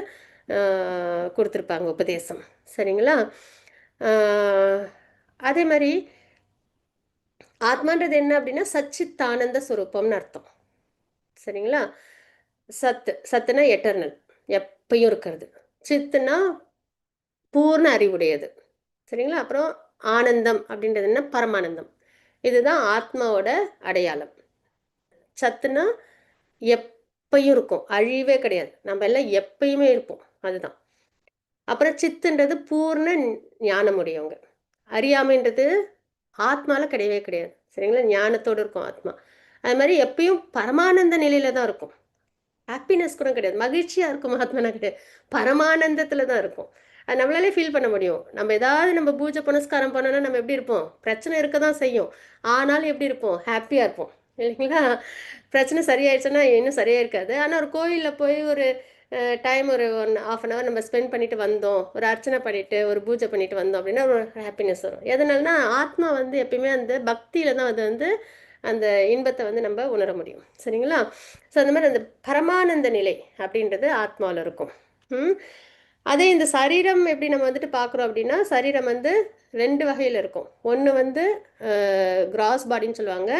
கொடுத்துருப்பாங்க உபதேசம். சரிங்களா? அதே மாதிரி ஆத்மான்றது என்ன அப்படின்னா சச்சித்தானந்த ஸ்வரூபம்னு அர்த்தம். சரிங்களா? சத்துனா எட்டர்னல், எப்பயும் இருக்கிறது. சித்துனா பூர்ண அறிவுடையது. சரிங்களா? அப்புறம் ஆனந்தம் அப்படின்றது என்ன, பரமானந்தம். இதுதான் ஆத்மாவோட அடையாளம். சத்துனா எப்பயும் இருக்கும், அழிவே கிடையாது, நம்ம எல்லாம் எப்பயுமே இருப்போம், அதுதான். அப்புறம் சித்துன்றது பூர்ண ஞானமுடையவங்க. அறியாமைன்றது ஆத்மால கிடையவே கிடையாது. சரிங்களா? ஞானத்தோடு இருக்கும் ஆத்மா. அது மாதிரி எப்பயும் பரமானந்த நிலையில தான் இருக்கும். ஹாப்பினஸ் கூட கிடையாது, மகிழ்ச்சியாக இருக்கும் ஆத்மானா கிடையாது, பரமானந்தத்தில் தான் இருக்கும். அது நம்மளாலே ஃபீல் பண்ண முடியும். நம்ம ஏதாவது நம்ம பூஜை புனஸ்காரம் பண்ணோன்னா நம்ம எப்படி இருப்போம், பிரச்சனை இருக்க தான் செய்யும், ஆனாலும் எப்படி இருப்போம், ஹாப்பியாக இருப்போம் இல்லைங்களா? பிரச்சனை சரியாயிடுச்சுன்னா இன்னும் சரியாக இருக்காது. ஆனால் ஒரு கோயிலில் போய் ஒரு டைம் ஒரு 1/2 hour நம்ம ஸ்பெண்ட் பண்ணிட்டு வந்தோம், ஒரு அர்ச்சனை பண்ணிட்டு ஒரு பூஜை பண்ணிட்டு வந்தோம் அப்படின்னா ஒரு ஹாப்பினஸ் வரும். எதனால்னா ஆத்மா வந்து எப்பயுமே அந்த பக்தியில் தான் அது வந்து அந்த இன்பத்தை வந்து நம்ம உணர முடியும். சரிங்களா? ஸோ அந்த மாதிரி அந்த பரமானந்த நிலை அப்படின்றது ஆத்மாவில் இருக்கும். அதே இந்த சரீரம் எப்படி நம்ம வந்துட்டு பார்க்குறோம் அப்படின்னா, சரீரம் வந்து 2 வகையில் இருக்கும். ஒன்று வந்து கிராஸ் பாடின்னு சொல்லுவாங்க.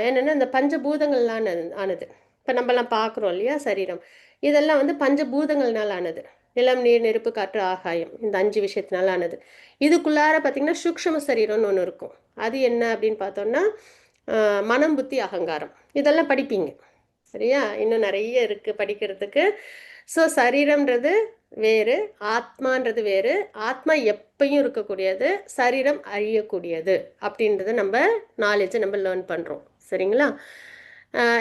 என்னென்னா இந்த பஞ்சபூதங்கள்லாம் ஆனது. இப்போ நம்மலாம் பார்க்குறோம் இல்லையா சரீரம், இதெல்லாம் வந்து பஞ்சபூதங்கள்னால ஆனது. நிலம், நீர், நெருப்பு, காற்று, ஆகாயம், இந்த 5 விஷயத்தினால ஆனது. இதுக்குள்ளார பார்த்திங்கன்னா சூக்ஷ்ம சரீரம்னு ஒன்று இருக்கும். அது என்ன அப்படின்னு பார்த்தோம்னா மனம், புத்தி, அகங்காரம், இதெல்லாம் படிப்பீங்க. சரியா? இன்னும் நிறைய இருக்குது படிக்கிறதுக்கு. ஸோ சரீரம்ன்றது வேறு, ஆத்மான்றது வேறு. ஆத்மா எப்பயும் இருக்கக்கூடியது, சரீரம் அழியக்கூடியது அப்படின்றத நம்ம நாலேஜை நம்ம லேர்ன் பண்ணுறோம். சரிங்களா?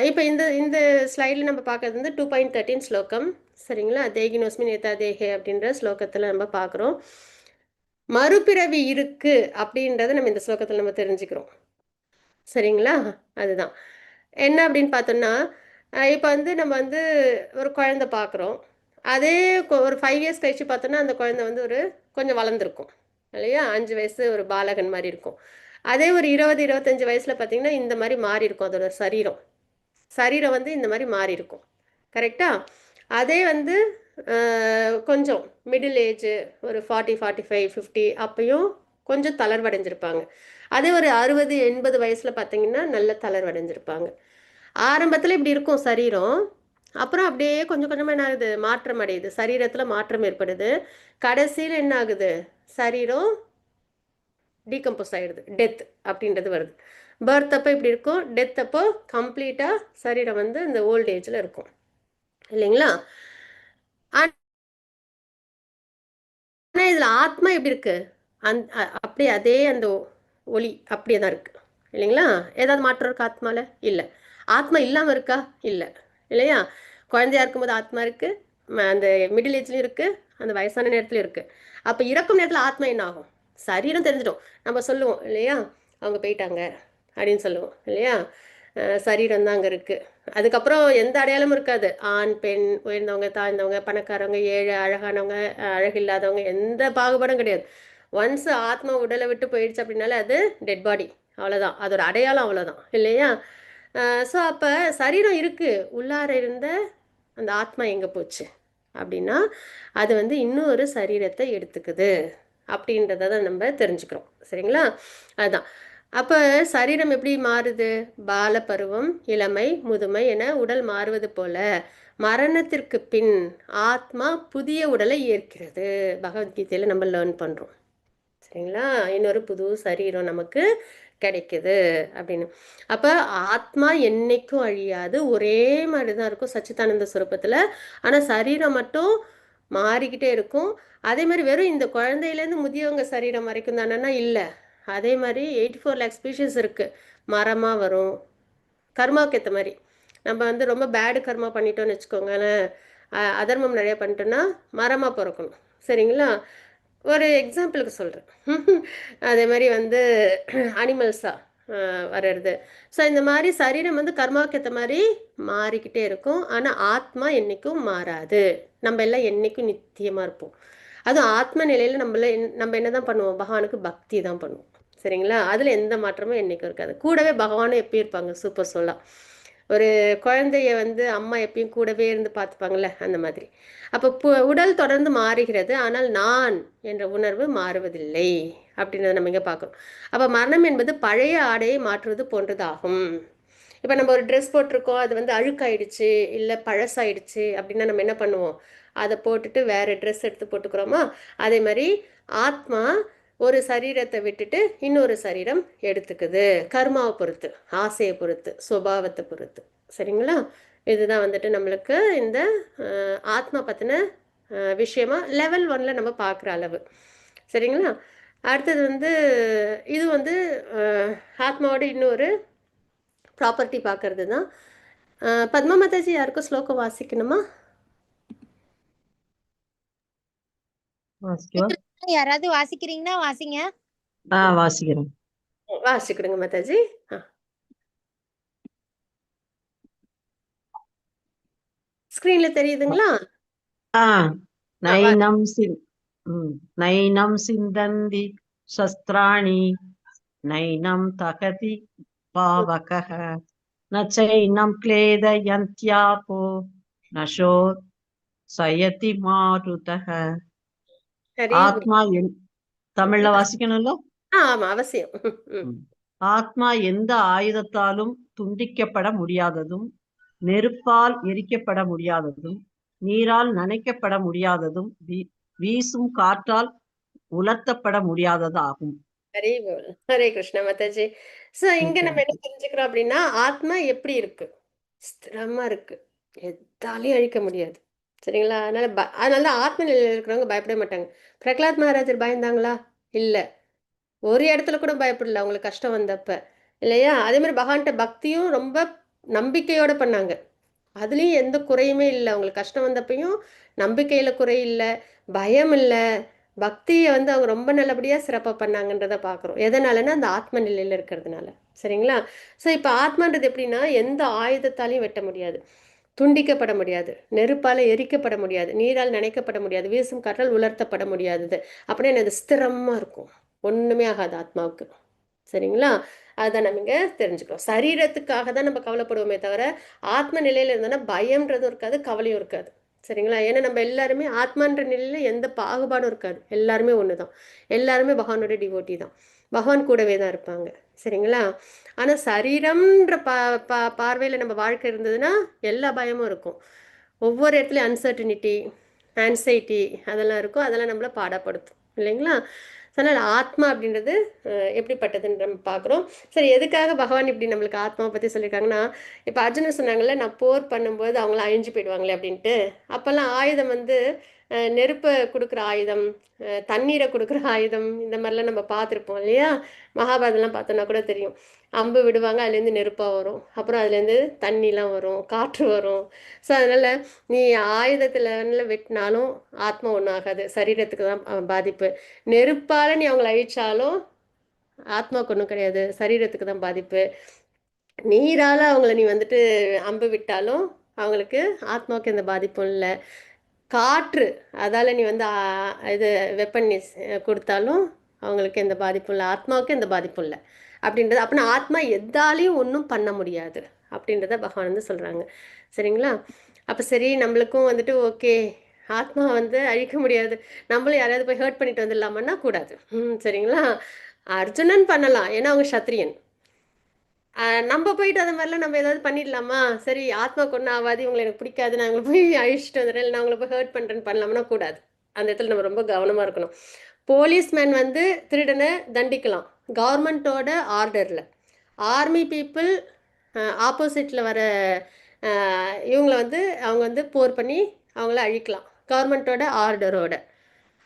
இப்போ இந்த ஸ்லைடில் நம்ம பார்க்குறது வந்து 2.13 ஸ்லோகம். சரிங்களா? தேகினோஸ்மின் ஏதா தேகே அப்படின்ற ஸ்லோகத்தில் நம்ம பார்க்குறோம். மறுபிறவி இருக்கு அப்படின்றத நம்ம இந்த ஸ்லோகத்தில் நம்ம தெரிஞ்சுக்கிறோம். சரிங்களா? அதுதான் என்ன அப்படின்னு பார்த்தோம்னா, இப்போ வந்து நம்ம வந்து ஒரு குழந்தை பார்க்குறோம். அதே ஒரு 5 years கழிச்சு பார்த்தோன்னா அந்த குழந்தை வந்து ஒரு கொஞ்சம் வளர்ந்துருக்கும் இல்லையா? 5 வயசு ஒரு பாலகன் மாதிரி இருக்கும். அதே ஒரு 20-25 வயசில் பார்த்தீங்கன்னா இந்த மாதிரி மாறி இருக்கும் அதோட சரீரம் வந்து இந்த மாதிரி மாறி இருக்கும். கரெக்டாக? அதே வந்து கொஞ்சம் மிடில் ஏஜ் ஒரு 40-45-50 அப்பையும் கொஞ்சம் தளர்வடைஞ்சிருப்பாங்க. அதே ஒரு 60-80 வயசில் பார்த்தீங்கன்னா நல்ல தளர்வடைஞ்சிருப்பாங்க. ஆரம்பத்தில் இப்படி இருக்கும் சரீரம், அப்புறம் அப்படியே கொஞ்சம் கொஞ்சமாக என்ன ஆகுது, மாற்றம் அடையுது, சரீரத்தில் மாற்றம் ஏற்படுது. கடைசியில் என்ன ஆகுது, சரீரம் டீகம்போஸ் ஆகிடுது, டெத் அப்படின்றது வருது. பர்த் அப்போ இப்படி இருக்கும், டெத் அப்போ கம்ப்ளீட்டாக சரீரம் வந்து இந்த ஓல்ட் ஏஜில் இருக்கும் இல்லைங்களா? ஆனால் இதில் ஆத்மா எப்படி இருக்கு, அப்படியே அதே அந்த ஒளி அப்படியே தான் இருக்கு இல்லைங்களா? ஏதாவது மாற்றம் இருக்கா ஆத்மாவில்? இல்லை. ஆத்மா இல்லாமல் இருக்கா? இல்லை இல்லையா? குழந்தையா இருக்கும்போது ஆத்மா இருக்குது, அந்த மிடில் ஏஜ்லையும் இருக்குது, அந்த வயசான நேரத்துலையும் இருக்குது. அப்போ இறக்கும் நேரத்தில் ஆத்மா என்ன ஆகும், சரீரம் தெரிஞ்சிடும். நம்ம சொல்லுவோம் இல்லையா, அவங்க போயிட்டாங்க அப்படின்னு சொல்லுவோம் இல்லையா? சரீரம் தான் அங்கே இருக்குது. அதுக்கப்புறம் எந்த அடையாளமும் இருக்காது. ஆண் பெண், உயர்ந்தவங்க தாழ்ந்தவங்க, பணக்காரவங்க ஏழை, அழகானவங்க அழகில்லாதவங்க, எந்த பாகுபாடும் கிடையாது. ஒன்ஸ் ஆத்மா உடலை விட்டு போயிடுச்சு அப்படின்னாலே அது டெட் பாடி, அவ்வளோதான். அதோட அடையாளம் அவ்வளோதான் இல்லையா? ஸோ அப்போ சரீரம் இருக்குது, உள்ளார இருந்த அந்த ஆத்மா எங்கே போச்சு அப்படின்னா அது வந்து இன்னொரு சரீரத்தை எடுத்துக்குது அப்படின்றத தான் நம்ம தெரிஞ்சுக்கிறோம். சரிங்களா? அதுதான். அப்போ சரீரம் எப்படி மாறுது? பாலப்பருவம், இளமை, முதுமை என உடல் மாறுவது போல மரணத்திற்கு பின் ஆத்மா புதிய உடலை ஏற்கிறது. பகவத்கீதையில் நம்ம லேர்ன் பண்ணுறோம். சரிங்களா? இன்னொரு புது சரீரம் நமக்கு கிடைக்குது அப்படின்னு. அப்போ ஆத்மா என்னைக்கும் அழியாது, ஒரே மாதிரி தான் இருக்கும் சச்சிதானந்த சுரூபத்தில். ஆனால் சரீரம் மட்டும் மாறிக்கிட்டே இருக்கும். அதே மாதிரி வெறும் இந்த குழந்தையிலேருந்து முதியவங்க சரீரம் வரைக்கும் தானேன்னா இல்லை. அதே மாதிரி 84 lakh ஸ்பீஷீஸ் இருக்குது. மரமாக வரும், கர்மாவுக்கு ஏற்ற மாதிரி. நம்ம வந்து ரொம்ப பேடு கர்மா பண்ணிட்டோம்னு வச்சுக்கோங்களேன், அதர்மம் நிறைய பண்ணிட்டோன்னா மரமாக பிறக்கணும். சரிங்களா? ஒரு எக்ஸாம்பிளுக்கு சொல்கிறேன். அதே மாதிரி வந்து அனிமல்ஸாக வர்றது. ஸோ இந்த மாதிரி சரீரம் வந்து கர்மாவுக்கு ஏற்ற மாதிரி மாறிக்கிட்டே இருக்கும். ஆனால் ஆத்மா என்றைக்கும் மாறாது. நம்ம எல்லாம் என்றைக்கும் நித்தியமாக இருப்போம். அதுவும் ஆத்ம நிலையில் நம்ம என்ன தான் பண்ணுவோம்? பகவானுக்கு பக்தி தான் பண்ணுவோம். சரிங்களா? அதில் எந்த மாற்றமும் என்றைக்கும் இருக்காது. கூடவே பகவானும் எப்பயும் இருப்பாங்க, சூப்பர் சொல்லலாம். ஒரு குழந்தைய வந்து அம்மா எப்பயும் கூடவே இருந்து பார்த்துப்பாங்கள்ல, அந்த மாதிரி. அப்போ உடல் தொடர்ந்து மாறுகிறது, ஆனால் நான் என்ற உணர்வு மாறுவதில்லை அப்படின்றத நம்ம இங்கே பார்க்குறோம். அப்போ மரணம் என்பது பழைய ஆடையை மாற்றுவது போன்றதாகும். இப்போ நம்ம ஒரு ட்ரெஸ் போட்டிருக்கோம், அது வந்து அழுக்காயிடுச்சு இல்லை பழசாயிடுச்சு அப்படின்னா நம்ம என்ன பண்ணுவோம்? அதை போட்டுட்டு வேறு ட்ரெஸ் எடுத்து போட்டுக்கிறோமா? அதே மாதிரி ஆத்மா ஒரு சரீரத்தை விட்டுட்டு இன்னொரு சரீரம் எடுத்துக்குது. கர்மாவை பொறுத்து, ஆசையை பொறுத்து, சுபாவத்தை பொறுத்து. சரிங்களா? இதுதான் வந்துட்டு நம்மளுக்கு இந்த ஆத்மா பற்றின விஷயமா லெவல் 1 நம்ம பார்க்குற அளவு. சரிங்களா? அடுத்தது வந்து இது வந்து ஆத்மாவோட இன்னொரு ப்ராப்பர்ட்டி பார்க்கறது தான். பத்மா மாதாஜி யாருக்கும் ஸ்லோகம் வாசிக்கணுமா? வாசிக்கவா? யாராவது வாசிக்கிறீங்கன்னா வாசிங்க. வாசிக்கிறேன். வாசிக்கிடுங்க மாதாஜி. ஸ்க்ரீன்ல தெரியுதுங்களா? நைனம் நைனம் சிந்தந்தி சஸ்திராணி நைனம் தகதி பாவகः நச்சைனம் க்லேதயந்த்யாபோ நஷோ சயதி மாருதः. சரி. ஆத்மா தமிழ்ல வாசிக்கணும்ல? ஆமா, அவசியம். ஆத்மா எந்த ஆயுதத்தாலும் துண்டிக்கப்பட முடியாததும், நெருப்பால் எரிக்கப்பட முடியாததும், நீரால் நனைக்கப்பட முடியாததும், வீசும் காற்றால் உலர்த்தப்பட முடியாதது ஆகும். ஹரே கிருஷ்ண மாதாஜி. ஸோ இங்க நம்ம என்ன தெரிஞ்சுக்கிறோம் அப்படின்னா, ஆத்மா எப்படி இருக்கு? ஸ்திரமா இருக்கு, எதாலையும் அழிக்க முடியாது. சரிங்களா? அதனால ஆத்ம நிலையில் இருக்கிறவங்க பயப்பட மாட்டாங்க. பிரகலாத் மகாராஜர் பயந்தாங்களா? இல்லை, ஒரு இடத்துல கூட பயப்படல அவங்களுக்கு கஷ்டம் வந்தப்ப, இல்லையா? அதே மாதிரி பகவான்கிட்ட பக்தியும் ரொம்ப நம்பிக்கையோட பண்ணாங்க. அதுலேயும் எந்த குறையுமே இல்லை. அவங்களுக்கு கஷ்டம் வந்தப்பையும் நம்பிக்கையில் குறை இல்லை, பயம் இல்லை. பக்தியை வந்து அவங்க ரொம்ப நல்லபடியாக சிறப்பாக பண்ணாங்கன்றதை பார்க்குறோம். எதனாலன்னா அந்த ஆத்ம நிலையில் இருக்கிறதுனால. சரிங்களா? ஸோ இப்போ ஆத்மான்றது எப்படின்னா எந்த ஆயுதத்தாலையும் வெட்ட முடியாது, துண்டிக்கப்பட முடியாது, நெருப்பால் எரிக்கப்பட முடியாது, நீரால் நனைக்கப்பட முடியாது, வீசும் காற்றால் உலர்த்தப்பட முடியாதது. அப்படின்னா அது ஸ்திரமாக இருக்கும், ஒன்றுமே ஆகாது ஆத்மாவுக்கு. சரிங்களா? அதுதான் நம்ம இங்கே தெரிஞ்சுக்கிறோம். சரீரத்துக்காக தான் நம்ம கவலைப்படுவோமே தவிர ஆத்ம நிலையில் இருந்தோன்னா பயம்ன்றதும் இருக்காது, கவலையும் இருக்காது. சரிங்களா? ஏன்னா நம்ம எல்லாருமே ஆத்மான்ற நிலையில் எந்த பாகுபாடும் இருக்காது. எல்லாருமே ஒன்று தான், எல்லாருமே பகவானோட டிவோட்டி தான், பகவான் கூடவே தான் இருப்பாங்க. சரிங்களா? ஆனால் சரீரம்ன்ற பார்வையில் நம்ம வாழ்க்கை இருந்ததுன்னா எல்லா பயமும் இருக்கும். ஒவ்வொரு இடத்துலையும் அன்சர்டினிட்டி, ஆன்சைட்டி அதெல்லாம் இருக்கும். அதெல்லாம் நம்மளை பாடப்படுத்தும் இல்லைங்களா? அதனால் ஆத்மா அப்படின்றது எப்படிப்பட்டதுன்னு நம்ம பார்க்குறோம். சரி, எதுக்காக பகவான் இப்படி நம்மளுக்கு ஆத்மாவை பற்றி சொல்லியிருக்காங்கன்னா, இப்போ அர்ஜுனன் சொன்னாங்கல்ல, நான் போர் பண்ணும்போது அவங்களாம் அழிஞ்சு போயிடுவாங்களே அப்படின்ட்டு. அப்போல்லாம் ஆயுதம் வந்து நெருப்பை கொடுக்குற ஆயுதம், தண்ணீரை கொடுக்குற ஆயுதம், இந்த மாதிரிலாம் நம்ம பார்த்துருப்போம் இல்லையா? மகாபாரதம்லாம் பார்த்தோன்னா கூட தெரியும். அம்பு விடுவாங்க, அதுலேருந்து நெருப்பாக வரும், அப்புறம் அதுலேருந்து தண்ணிலாம் வரும், காற்று வரும். ஸோ அதனால் நீ ஆயுதத்தில் வெட்டினாலும் ஆத்மா ஒன்றும் ஆகாது, சரீரத்துக்கு தான் பாதிப்பு. நெருப்பால் நீ அவங்கள அழிச்சாலும் ஆத்மாவுக்கு ஒன்றும் கிடையாது, சரீரத்துக்கு தான் பாதிப்பு. நீரால அவங்கள நீ வந்துட்டு அம்பு விட்டாலும் அவங்களுக்கு ஆத்மாவுக்கு எந்த பாதிப்பும் இல்லை. காற்று அதால நீ வந்து இது வெப்பன் நீ கொடுத்தாலும் அவங்களுக்கு எந்த பாதிப்பும் இல்லை, ஆத்மாவுக்கு எந்த பாதிப்பும் இல்லை அப்படின்றது. அப்படின்னா ஆத்மா எதாலையும் ஒன்றும் பண்ண முடியாது அப்படின்றத பகவான் வந்து சொல்றாங்க. சரிங்களா? அப்போ சரி, நம்மளுக்கும் வந்துட்டு ஓகே, ஆத்மா வந்து அழிக்க முடியாது, நம்மளும் யாரையாவது போய் ஹர்ட் பண்ணிட்டு வந்துடலாமான்னா கூடாது. சரிங்களா? அர்ஜுனன் பண்ணலாம், ஏன்னா அவங்க சத்திரியன். நம்ம போயிட்டு அது மாதிரிலாம் நம்ம ஏதாவது பண்ணிடலாமா? சரி, ஆத்மா கொண்டு ஆகாது, இவங்களை எனக்கு பிடிக்காது, நான் இவங்களை போய் அழிச்சிட்டு வந்துடுறேன், இல்லை நான் அவங்களை போய் ஹர்ட் பண்ணுறேன்னு பண்ணலாம்னா கூடாது. அந்த இடத்துல நம்ம ரொம்ப கவனமாக இருக்கணும். போலீஸ்மேன் வந்து திருடனை தண்டிக்கலாம் கவர்மெண்ட்டோட ஆர்டரில். ஆர்மி பீப்புள் ஆப்போசிட்டில் வர இவங்களை வந்து அவங்க வந்து போர் பண்ணி அவங்கள அழிக்கலாம் கவர்மெண்ட்டோட ஆர்டரோட.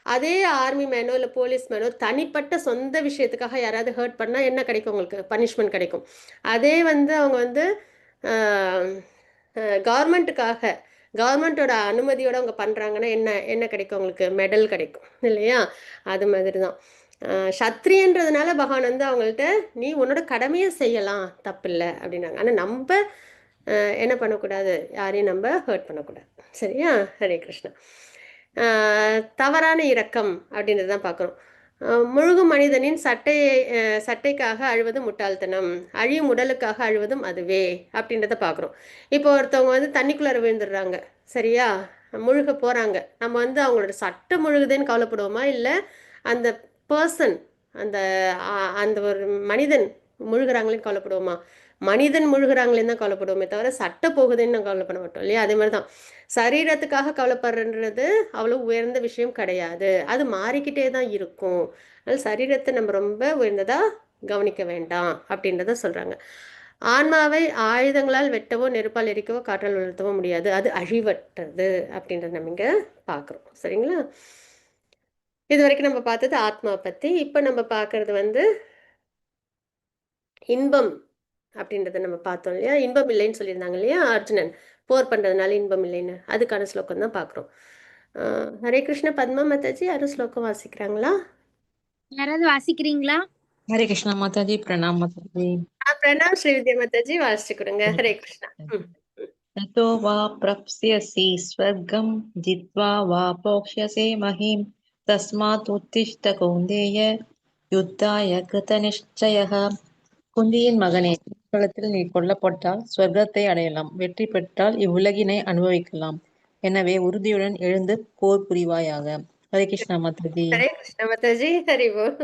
அதே ஆர்மி மேனோ இல்லை போலீஸ் மேனோ தனிப்பட்ட சொந்த விஷயத்துக்காக யாராவது ஹர்ட் பண்ணால் என்ன கிடைக்கும்? உங்களுக்கு பனிஷ்மெண்ட் கிடைக்கும். அதே வந்து அவங்க வந்து கவர்மெண்ட்டுக்காக கவர்மெண்ட்டோட அனுமதியோட அவங்க பண்ணுறாங்கன்னா என்ன என்ன கிடைக்கும்? அவங்களுக்கு மெடல் கிடைக்கும் இல்லையா? அது மாதிரி தான் சத்திரியன்றதுனால பகவான் வந்து அவங்கள்ட்ட நீ உன்னோட கடமையை செய்யலாம், தப்பில்லை அப்படின்னாங்க. ஆனால் நம்ம என்ன பண்ணக்கூடாது? யாரையும் நம்ம ஹர்ட் பண்ணக்கூடாது. சரியா? ஹரே கிருஷ்ணா. தவறான இரக்கம் அப்படின்றது தான் பார்க்குறோம். முழுகும் மனிதனின் சட்டைக்காக அழுவது முட்டாள்தனம், அழியும் உடலுக்காக அழுவதும் அதுவே அப்படின்றத பார்க்குறோம். இப்போ ஒருத்தவங்க வந்து தண்ணிக்குள்ளார விழுந்துடுறாங்க, சரியா? முழுக போகிறாங்க. நம்ம வந்து அவங்களோட சட்டை முழுகுதுன்னு கவலைப்படுவோமா, இல்லை அந்த பர்சன், அந்த அந்த ஒரு மனிதன் முழுகிறாங்களேன்னு கவலைப்படுவோமா? மனிதன் முழுகிறாங்களேன்னு தான் கவலைப்படுவோமே தவிர சட்டை போகுதுன்னு நான் கவலைப்பட மாட்டோம் இல்லையா? அதே மாதிரி தான் சரீரத்துக்காக கவலைப்படுறன்றது அவ்வளோ உயர்ந்த விஷயம் கிடையாது, அது மாறிக்கிட்டே தான் இருக்கும். அதனால் சரீரத்தை நம்ம ரொம்ப உயர்ந்ததாக கவனிக்க வேண்டாம் அப்படின்றத சொல்கிறாங்க. ஆன்மாவை ஆயுதங்களால் வெட்டவோ நெருப்பால் எரிக்கவோ காற்றால் உலர்த்தவோ முடியாது, அது அழிவற்றது அப்படின்றத நம்ம இங்கே பார்க்குறோம். சரிங்களா? இது வரைக்கும் நம்ம பார்த்தது ஆத்மா பற்றி. இப்போ நம்ம பார்க்கறது வந்து இன்பம் அப்படின்றத நம்ம பார்த்தோம் இல்லையா? இன்பம் இல்லைன்னு சொல்லியிருந்தாங்க இல்லையா அர்ஜுனன், போர் பண்ணுறதுனால இன்பம் இல்லைன்னு. அதுக்கான ஸ்லோகம் தான் பார்க்குறோம். ஹரே கிருஷ்ண. பத்மா மாதாஜி யாரும் ஸ்லோகம் வாசிக்கிறாங்களா? யாராவது வாசிக்கிறீங்களா? हरे कृष्णा माता जी, प्रणाम माता जी। பிரணாம் ஸ்ரீவித்யா மாதாஜி, வாசிச்சு கொடுங்க. ஹரே கிருஷ்ணா. ततो वा प्रप्स्यसि स्वर्गं जित्वा वा प्रोक्ष्यसे महीम् तस्मात् उत्तिष्ठ कौन्तेय युद्धाय कृतनिश्चयः। குந்தியின் மகனே, களத்தில் நீ கொல்லப்பட்டால் ஸ்வர்க்கத்தை அடையலாம், வெற்றி பெற்றால் இவ்வுலகினை அனுபவிக்கலாம். எனவே உறுதியுடன் எழுந்து போர் புரிவாயாக. ஹரே கிருஷ்ணா மாதாஜி. ஹரே கிருஷ்ண மாதாஜி, ஹரி போல்.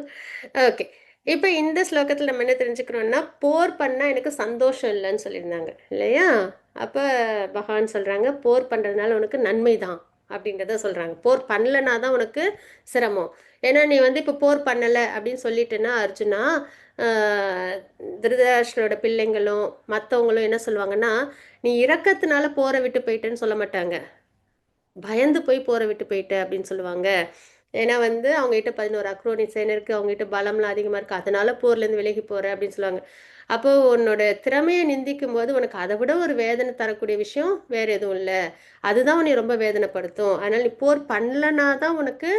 ஓகே, இப்போ இந்த ஸ்லோகத்தில் நம்ம என்ன தெரிஞ்சுக்கிறோம்னா, போர் பண்ணால் எனக்கு சந்தோஷம் இல்லைன்னு சொல்லியிருந்தாங்க இல்லையா? அப்போ பகவான் சொல்கிறாங்க, போர் பண்ணுறதுனால உனக்கு நன்மை தான் அப்படின்றத சொல்கிறாங்க. போர் பண்ணலைன்னா தான் உனக்கு சிரமம். ஏன்னா நீ வந்து இப்போ போர் பண்ணலை அப்படின்னு சொல்லிட்டேன்னா அர்ஜுனா, திருதராஷ்டிரனோட பிள்ளைங்களும் மற்றவங்களும் என்ன சொல்லுவாங்கன்னா, நீ இரக்கத்தினால போரை விட்டு போயிட்டேன்னு சொல்ல மாட்டாங்க, பயந்து போய் போரை விட்டு போயிட்ட அப்படின்னு சொல்லுவாங்க. ஏன்னா வந்து அவங்ககிட்ட 11 அக்ரோனி சேனை இருக்குது, அவங்ககிட்ட பலம்லாம் அதிகமாக இருக்குது, அதனால போர்லேருந்து விலகி போகிற அப்படின்னு சொல்லுவாங்க. அப்போது உன்னோட திறமையை நிந்திக்கும் போது உனக்கு அதை விட ஒரு வேதனை தரக்கூடிய விஷயம் வேறு எதுவும் இல்லை, அதுதான் உன்னை ரொம்ப வேதனைப்படுத்தும். அதனால் நீ போர் பண்ணலனா தான் உனக்கு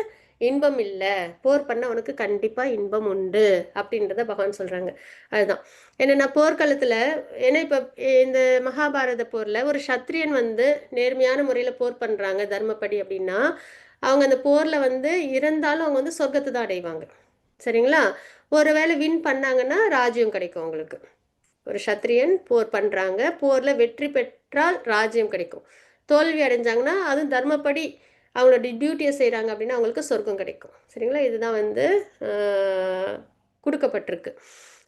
இன்பம் இல்லை, போர் பண்ணால் உனக்கு கண்டிப்பாக இன்பம் உண்டு அப்படின்றத பகவான் சொல்கிறாங்க. அதுதான் என்னென்னா போர்க்களத்தில், ஏன்னா இப்போ இந்த மகாபாரத போரில் ஒரு சத்திரியன் வந்து நேர்மையான முறையில் போர் பண்ணுறாங்க தர்மப்படி அப்படின்னா, அவங்க அந்த போரில் வந்து இறந்தாலும் அவங்க வந்து சொர்க்கத்தை தான் அடைவாங்க. சரிங்களா? ஒருவேளை வின் பண்ணாங்கன்னா ராஜ்யம் கிடைக்கும் அவங்களுக்கு. ஒரு சத்திரியன் போர் பண்ணுறாங்க, போரில் வெற்றி பெற்றால் ராஜ்யம் கிடைக்கும். தோல்வி அடைஞ்சாங்கன்னா அதுவும் தர்மப்படி அவங்களோட டியூட்டியை செய்கிறாங்க அப்படின்னா அவங்களுக்கு சொர்க்கம் கிடைக்கும். சரிங்களா? இதுதான் வந்து கொடுக்கப்பட்டிருக்கு.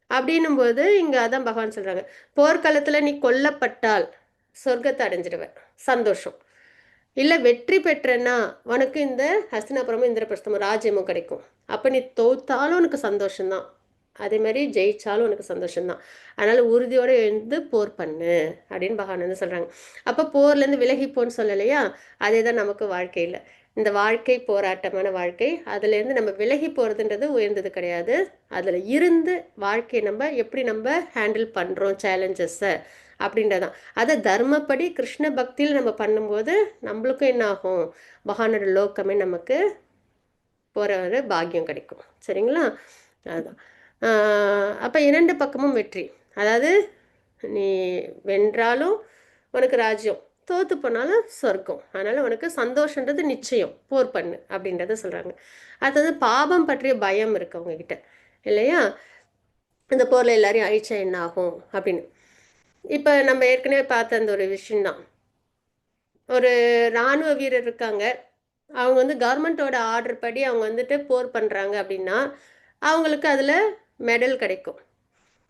அப்படின்னும்போது இங்கே அதான் பகவான் சொல்கிறாங்க, போர்க்களத்தில் நீ கொல்லப்பட்டால் சொர்க்கத்தை அடைஞ்சிடுவேன், சந்தோஷம். இல்லை வெற்றி பெற்றேன்னா உனக்கு இந்த ஹஸ்தினாபுரமும் இந்திரபிரஸ்தமும் ராஜ்யமும் கிடைக்கும். அப்போ நீ தோத்தாலும் உனக்கு சந்தோஷம்தான், அதே மாதிரி ஜெயிச்சாலும் உனக்கு சந்தோஷம்தான். அதனால் உறுதியோடு எழுந்து போர் பண்ணு அப்படின்னு பகவான் வந்து சொல்கிறாங்க. அப்போ போர்லேருந்து விலகிப்போன்னு சொல்லலையா? அதே தான் நமக்கு வாழ்க்கையில். இந்த வாழ்க்கை போராட்டமான வாழ்க்கை, அதுலேருந்து நம்ம விலகி போகிறதுன்றது உயர்ந்தது கிடையாது. அதில் இருந்து வாழ்க்கையை நம்ம எப்படி நம்ம ஹேண்டில் பண்ணுறோம் சேலஞ்சஸை அப்படின்றதான். அதை தர்மப்படி கிருஷ்ண பக்தியில் நம்ம பண்ணும்போது நம்மளுக்கும் என்ன ஆகும்? பகவானோட லோக்கமே நமக்கு போகிற ஒரு பாக்கியம் கிடைக்கும். சரிங்களா? அதுதான். அப்போ 2 பக்கமும் வெற்றி. அதாவது நீ வென்றாலும் உனக்கு ராஜ்யம், தோத்து போனாலும் சொர்க்கம். அதனால உனக்கு சந்தோஷன்றது நிச்சயம், போர் பண்ணு அப்படின்றத சொல்றாங்க. அடுத்தது பாபம் பற்றிய பயம் இருக்கு அவங்க கிட்ட இல்லையா? இந்த போர்ல எல்லாரையும் அழிச்சா என்ன ஆகும் அப்படின்னு. இப்ப நம்ம ஏற்கனவே பார்த்த அந்த ஒரு விஷயம்தான். ஒரு ராணுவ வீரர் இருக்காங்க, அவங்க வந்து கவர்மெண்ட்டோட ஆர்டர் படி அவங்க வந்துட்டு போர் பண்றாங்க அப்படின்னா அவங்களுக்கு அதுல மெடல் கிடைக்கும்.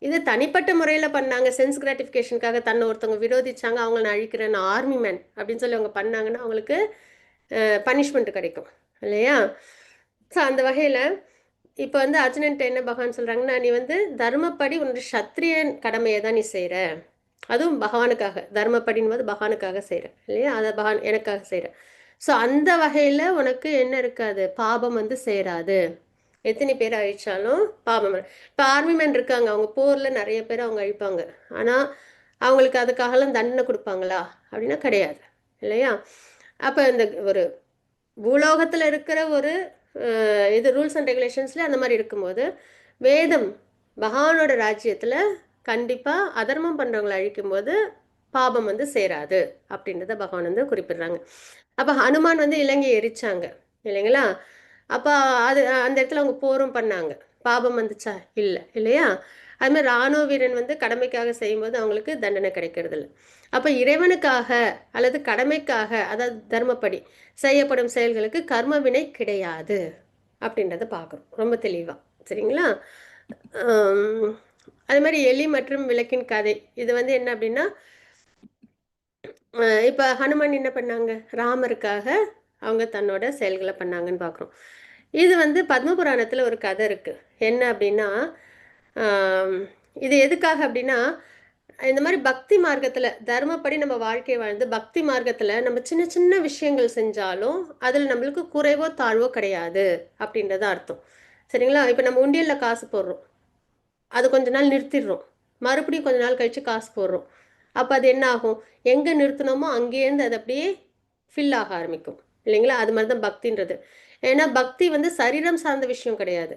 இது தனிப்பட்ட முறையில் பண்ணாங்க, சென்ஸ் கிராட்டிஃபிகேஷனுக்காக தன்னை ஒருத்தவங்க விரோதிச்சாங்க, அவங்கள நான் அழிக்கிறேன், நான் ஆர்மி மேன் அப்படின்னு சொல்லி அவங்க பண்ணாங்கன்னா அவங்களுக்கு பனிஷ்மெண்ட் கிடைக்கும் இல்லையா? ஸோ அந்த வகையில் இப்போ வந்து அர்ஜுனன்ட்ட என்ன பகவான் சொல்கிறாங்கன்னா, நீ வந்து தர்மப்படி உன்னோட சத்திரியன் கடமையை தான் நீ செய்கிற, அதுவும் பகவானுக்காக. தர்மப்படின் போது பகவானுக்காக செய்கிற இல்லையா? அதை பகவான் எனக்காக செய்கிற. ஸோ அந்த வகையில் உனக்கு என்ன இருக்காது, பாபம் வந்து சேராது. எத்தனை பேர் அழிச்சாலும் பாபம். இப்போ ஆர்மி மேன் இருக்காங்க, அவங்க போரில் நிறைய பேர் அவங்க அழிப்பாங்க, ஆனால் அவங்களுக்கு அதுக்காகலாம் தண்டனை கொடுப்பாங்களா அப்படின்னா கிடையாது இல்லையா? அப்போ இந்த ஒரு பூலோகத்தில் இருக்கிற ஒரு இது ரூல்ஸ் அண்ட் ரெகுலேஷன்ஸில் அந்த மாதிரி இருக்கும்போது வேதம் பகவானோட ராஜ்யத்தில் கண்டிப்பாக அதர்மம் பண்ணுறவங்களை அழிக்கும்போது பாபம் வந்து சேராது அப்படின்றத பகவான் வந்து குறிப்பிடுறாங்க. அப்போ ஹனுமான் வந்து இலங்கையை எரிச்சாங்க இல்லைங்களா? அப்போ அது அந்த இடத்துல அவங்க போரும் பண்ணாங்க, பாபம் வந்துச்சா? இல்லை இல்லையா? அது மாதிரி ராணுவ வீரன் வந்து கடமைக்காக செய்யும்போது அவங்களுக்கு தண்டனை கிடைக்கிறது இல்லை. அப்போ இறைவனுக்காக அல்லது கடமைக்காக, அதாவது தர்மப்படி செய்யப்படும் செயல்களுக்கு கர்ம வினை கிடையாது அப்படின்றத பார்க்குறோம் ரொம்ப தெளிவாக. சரிங்களா? அது மாதிரி எலி மற்றும் விளக்கின் கதை இது வந்து என்ன அப்படின்னா, இப்போ ஹனுமான் என்ன பண்ணாங்க, ராமருக்காக அவங்க தன்னோட செயல்களை பண்ணாங்கன்னு பார்க்குறோம். இது வந்து பத்மபுராணத்தில் ஒரு கதை இருக்குது. என்ன அப்படின்னா, இது எதுக்காக அப்படின்னா, இந்த மாதிரி பக்தி மார்க்கத்தில் தர்மப்படி நம்ம வாழ்க்கையை வாழ்ந்து பக்தி மார்க்கத்தில் நம்ம சின்ன சின்ன விஷயங்கள் செஞ்சாலும் அதில் நம்மளுக்கு குறைவோ தாழ்வோ கிடையாது அப்படின்றத அர்த்தம். சரிங்களா? இப்போ நம்ம உண்டியலில் காசு போடுறோம், அது கொஞ்ச நாள் நிறுத்திடுறோம், மறுபடியும் கொஞ்ச நாள் கழித்து காசு போடுறோம். அப்போ அது என்ன ஆகும், எங்கே நிறுத்தினோமோ அங்கேருந்து அது அப்படியே ஃபில் ஆக ஆரம்பிக்கும் இல்லைங்களா? அது மாதிரி தான் பக்தின்றது. ஏன்னா பக்தி வந்து சரீரம் சார்ந்த விஷயம் கிடையாது.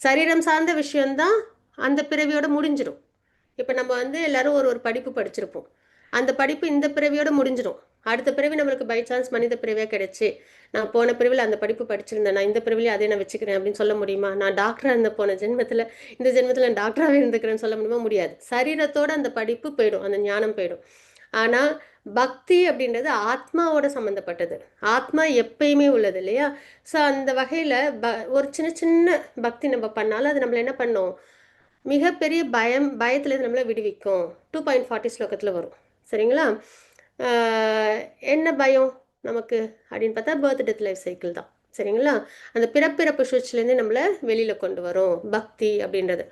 சரீரம் சார்ந்த விஷயம்தான் அந்த பிறவியோட முடிஞ்சிடும். இப்போ நம்ம வந்து எல்லாரும் ஒரு ஒரு படிப்பு படிச்சிருப்போம், அந்த படிப்பு இந்த பிறவியோட முடிஞ்சிடும். அடுத்த பிறவி நம்மளுக்கு பை சான்ஸ் மனித பிறவியாக கிடைச்சி, நான் போன பிறவியில் அந்த படிப்பு படிச்சிருந்தேன், நான் இந்த பிறவிலே அதே நான் வச்சுக்கிறேன் அப்படின்னு சொல்ல முடியுமா? நான் டாக்டராக இருந்த போன ஜென்மத்தில் இந்த ஜென்மத்தில் நான் டாக்டராகவே இருந்துக்கிறேன்னு சொல்ல முடியுமா? முடியாது. சரீரத்தோட அந்த படிப்பு போயிடும், அந்த ஞானம் போயிடும். ஆனால் பக்தி அப்படின்றது ஆத்மாவோட சம்மந்தப்பட்டது, ஆத்மா எப்பயுமே உள்ளது இல்லையா? ஸோ அந்த வகையில் ஒரு சின்ன சின்ன பக்தி நம்ம பண்ணாலும் அது நம்மளை என்ன பண்ணும், மிகப்பெரிய பயத்துலேருந்து நம்மளை விடுவிக்கும். 2.40 ஸ்லோகத்தில் வரும். சரிங்களா? என்ன பயம் நமக்கு அப்படின்னு பார்த்தா பர்த் டெத் லைஃப் சைக்கிள் தான். சரிங்களா? அந்த பிறப்பிறப்பு சுழற்சிலேருந்து நம்மளை வெளியில் கொண்டு வரும் பக்தி அப்படின்றது.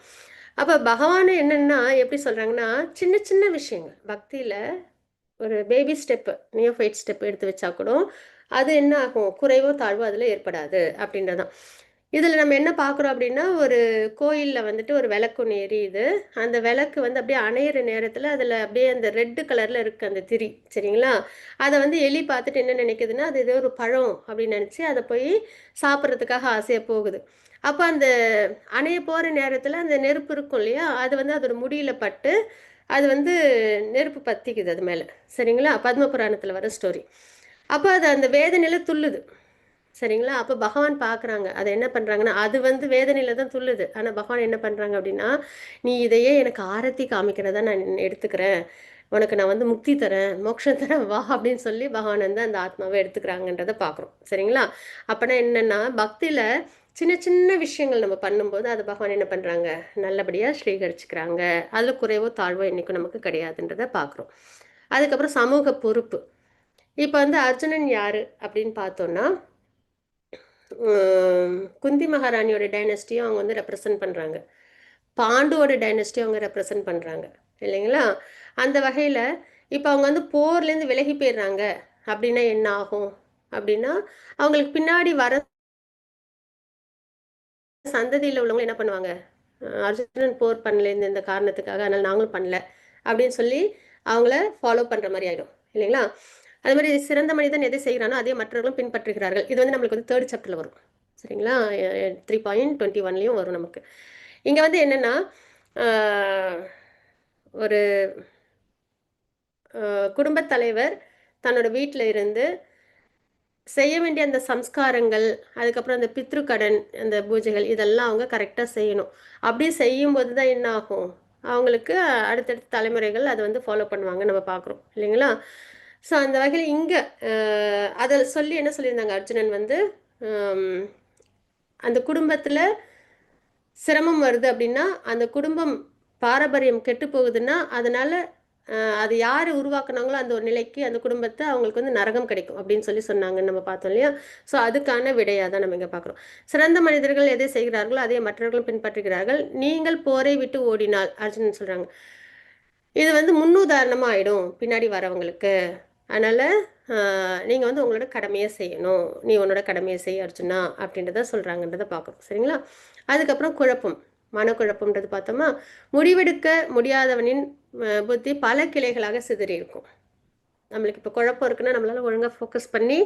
அப்போ பகவான் என்னென்னா எப்படி சொல்கிறாங்கன்னா, சின்ன சின்ன விஷயங்கள் பக்தியில் ஒரு பேபி ஸ்டெப்பு, நியோஃபைட் ஸ்டெப் எடுத்து வச்சா கூட அது என்ன ஆகும், குறைவோ தாழ்வோ அதில் ஏற்படாது அப்படின்றதான். இதில் நம்ம என்ன பார்க்குறோம் அப்படின்னா, ஒரு கோயிலில் வந்துட்டு ஒரு விளக்கு ஒன்று எரியுது, அந்த விளக்கு வந்து அப்படியே அணையிற நேரத்தில் அதில் அப்படியே அந்த ரெட்டு கலரில் இருக்குது அந்த திரி. சரிங்களா? அதை வந்து எலி பார்த்துட்டு என்ன நினைக்குதுன்னா, அது ஏதோ ஒரு பழம் அப்படின்னு நினச்சி அதை போய் சாப்பிட்றதுக்காக ஆசையாக போகுது. அப்போ அந்த அணைய போகிற நேரத்தில் அந்த நெருப்பு இருக்கும் இல்லையா, அது வந்து அதோட முடியில் பட்டு அது வந்து நெருப்பு பற்றிக்குது அது மேலே. சரிங்களா? பத்மபுராணத்தில் வர ஸ்டோரி. அப்போ அது அந்த வேதனையில் துள்ளுது. சரிங்களா? அப்போ பகவான் பார்க்குறாங்க, அதை என்ன பண்ணுறாங்கன்னா, அது வந்து வேதனையில் தான் துள்ளுது. ஆனால் பகவான் என்ன பண்ணுறாங்க அப்படின்னா, நீ இதையே எனக்கு ஆரத்தி காமிக்கிறதா நான் எடுத்துக்கிறேன், உனக்கு நான் வந்து முக்தி தரேன், மோட்சம் தரேன், வா அப்படின்னு சொல்லி பகவான் வந்து அந்த ஆத்மாவை எடுத்துக்கிறாங்கன்றதை பார்க்குறோம். சரிங்களா? அப்போனா என்னென்னா, பக்தியில் சின்ன சின்ன விஷயங்கள் நம்ம பண்ணும்போது அது பகவான் என்ன பண்ணுறாங்க, நல்லபடியாக ஸ்ரீகரிச்சுக்கிறாங்க. அதில் குறைவோ தாழ்வோ என்றைக்கும் நமக்கு கிடையாதுன்றதை பார்க்குறோம். அதுக்கப்புறம் சமூக பொறுப்பு. இப்போ வந்து அர்ஜுனன் யார் அப்படின்னு பார்த்தோன்னா, குந்தி மகாராணியோட டைனஸ்டியும் அவங்க வந்து ரெப்ரசன்ட் பண்ணுறாங்க, பாண்டுவோட டைனஸ்டியும் அவங்க ரெப்ரசன்ட் பண்ணுறாங்க இல்லைங்களா? அந்த வகையில் இப்போ அவங்க வந்து போர்லேருந்து விலகி போயிடுறாங்க அப்படின்னா என்ன ஆகும் அப்படின்னா, அவங்களுக்கு பின்னாடி வர சந்ததியில் உள்ளவங்க என்ன பண்ணுவாங்க, அர்ஜுனன் போர் பண்ணல இந்த காரணத்துக்காக, அதனால் நாங்களும் பண்ணல அப்படின்னு சொல்லி அவங்கள ஃபாலோ பண்ணுற மாதிரி ஆகிடும் இல்லைங்களா? அது மாதிரி சிறந்த மனிதன் எதை செய்கிறானோ அதே மற்றவர்களும் பின்பற்றுகிறார்கள். இது வந்து நம்மளுக்கு வந்து 3rd சாப்டரில் வரும். சரிங்களா? 3.21லையும் வரும் நமக்கு. இங்கே வந்து என்னென்னா, ஒரு குடும்பத் தலைவர் தன்னோட வீட்டில் இருந்து செய்ய வேண்டிய அந்த சம்ஸ்காரங்கள், அதுக்கப்புறம் அந்த பித்ருக்கடன், அந்த பூஜைகள் இதெல்லாம் அவங்க கரெக்டாக செய்யணும். அப்படி செய்யும்போது தான் என்ன ஆகும், அவங்களுக்கு அடுத்தடுத்த தலைமுறைகள் அதை வந்து ஃபாலோ பண்ணுவாங்க நம்ம பார்க்குறோம் இல்லைங்களா? ஸோ அந்த வகையில் இங்கே அதை சொல்லி என்ன சொல்லியிருந்தாங்க அர்ஜுனன் வந்து, ஹம், அந்த குடும்பத்தில் சிரமம் வருது அப்படின்னா, அந்த குடும்பம் பாரம்பரியம் கெட்டு போகுதுன்னா, அதனால அது யார் உருவாக்குனாங்களோ அந்த ஒரு நிலைக்கு அந்த குடும்பத்தை அவங்களுக்கு வந்து நரகம் கிடைக்கும் அப்படின்னு சொல்லி சொன்னாங்கன்னு நம்ம பார்த்தோம் இல்லையா? ஸோ அதுக்கான விடையாக தான் நம்ம இங்கே பார்க்குறோம். சிறந்த மனிதர்கள் எதை செய்கிறார்களோ அதை மற்றவர்களும் பின்பற்றுகிறார்கள். நீங்கள் போரை விட்டு ஓடினால் அர்ஜுனன் சொல்றாங்க. இது வந்து முன்னுதாரணமாக ஆயிடும் பின்னாடி வரவங்களுக்கு. அதனால நீங்க வந்து உங்களோட கடமையை செய்யணும். நீ உன்னோட கடமையை செய் அர்ஜுனா அப்படின்றத சொல்றாங்கன்றத பார்க்குறோம். சரிங்களா? அதுக்கப்புறம் குழப்பம், மனக்குழப்பம்ன்றது பார்த்தோமா, முடிவெடுக்க முடியாதவனின் புத்தி பல கிளைகளாக சிதறி இருக்கும். நம்மளுக்கு இப்போ குழப்பம் இருக்குன்னா நம்மளால ஒழுங்காக ஃபோக்கஸ் பண்ணி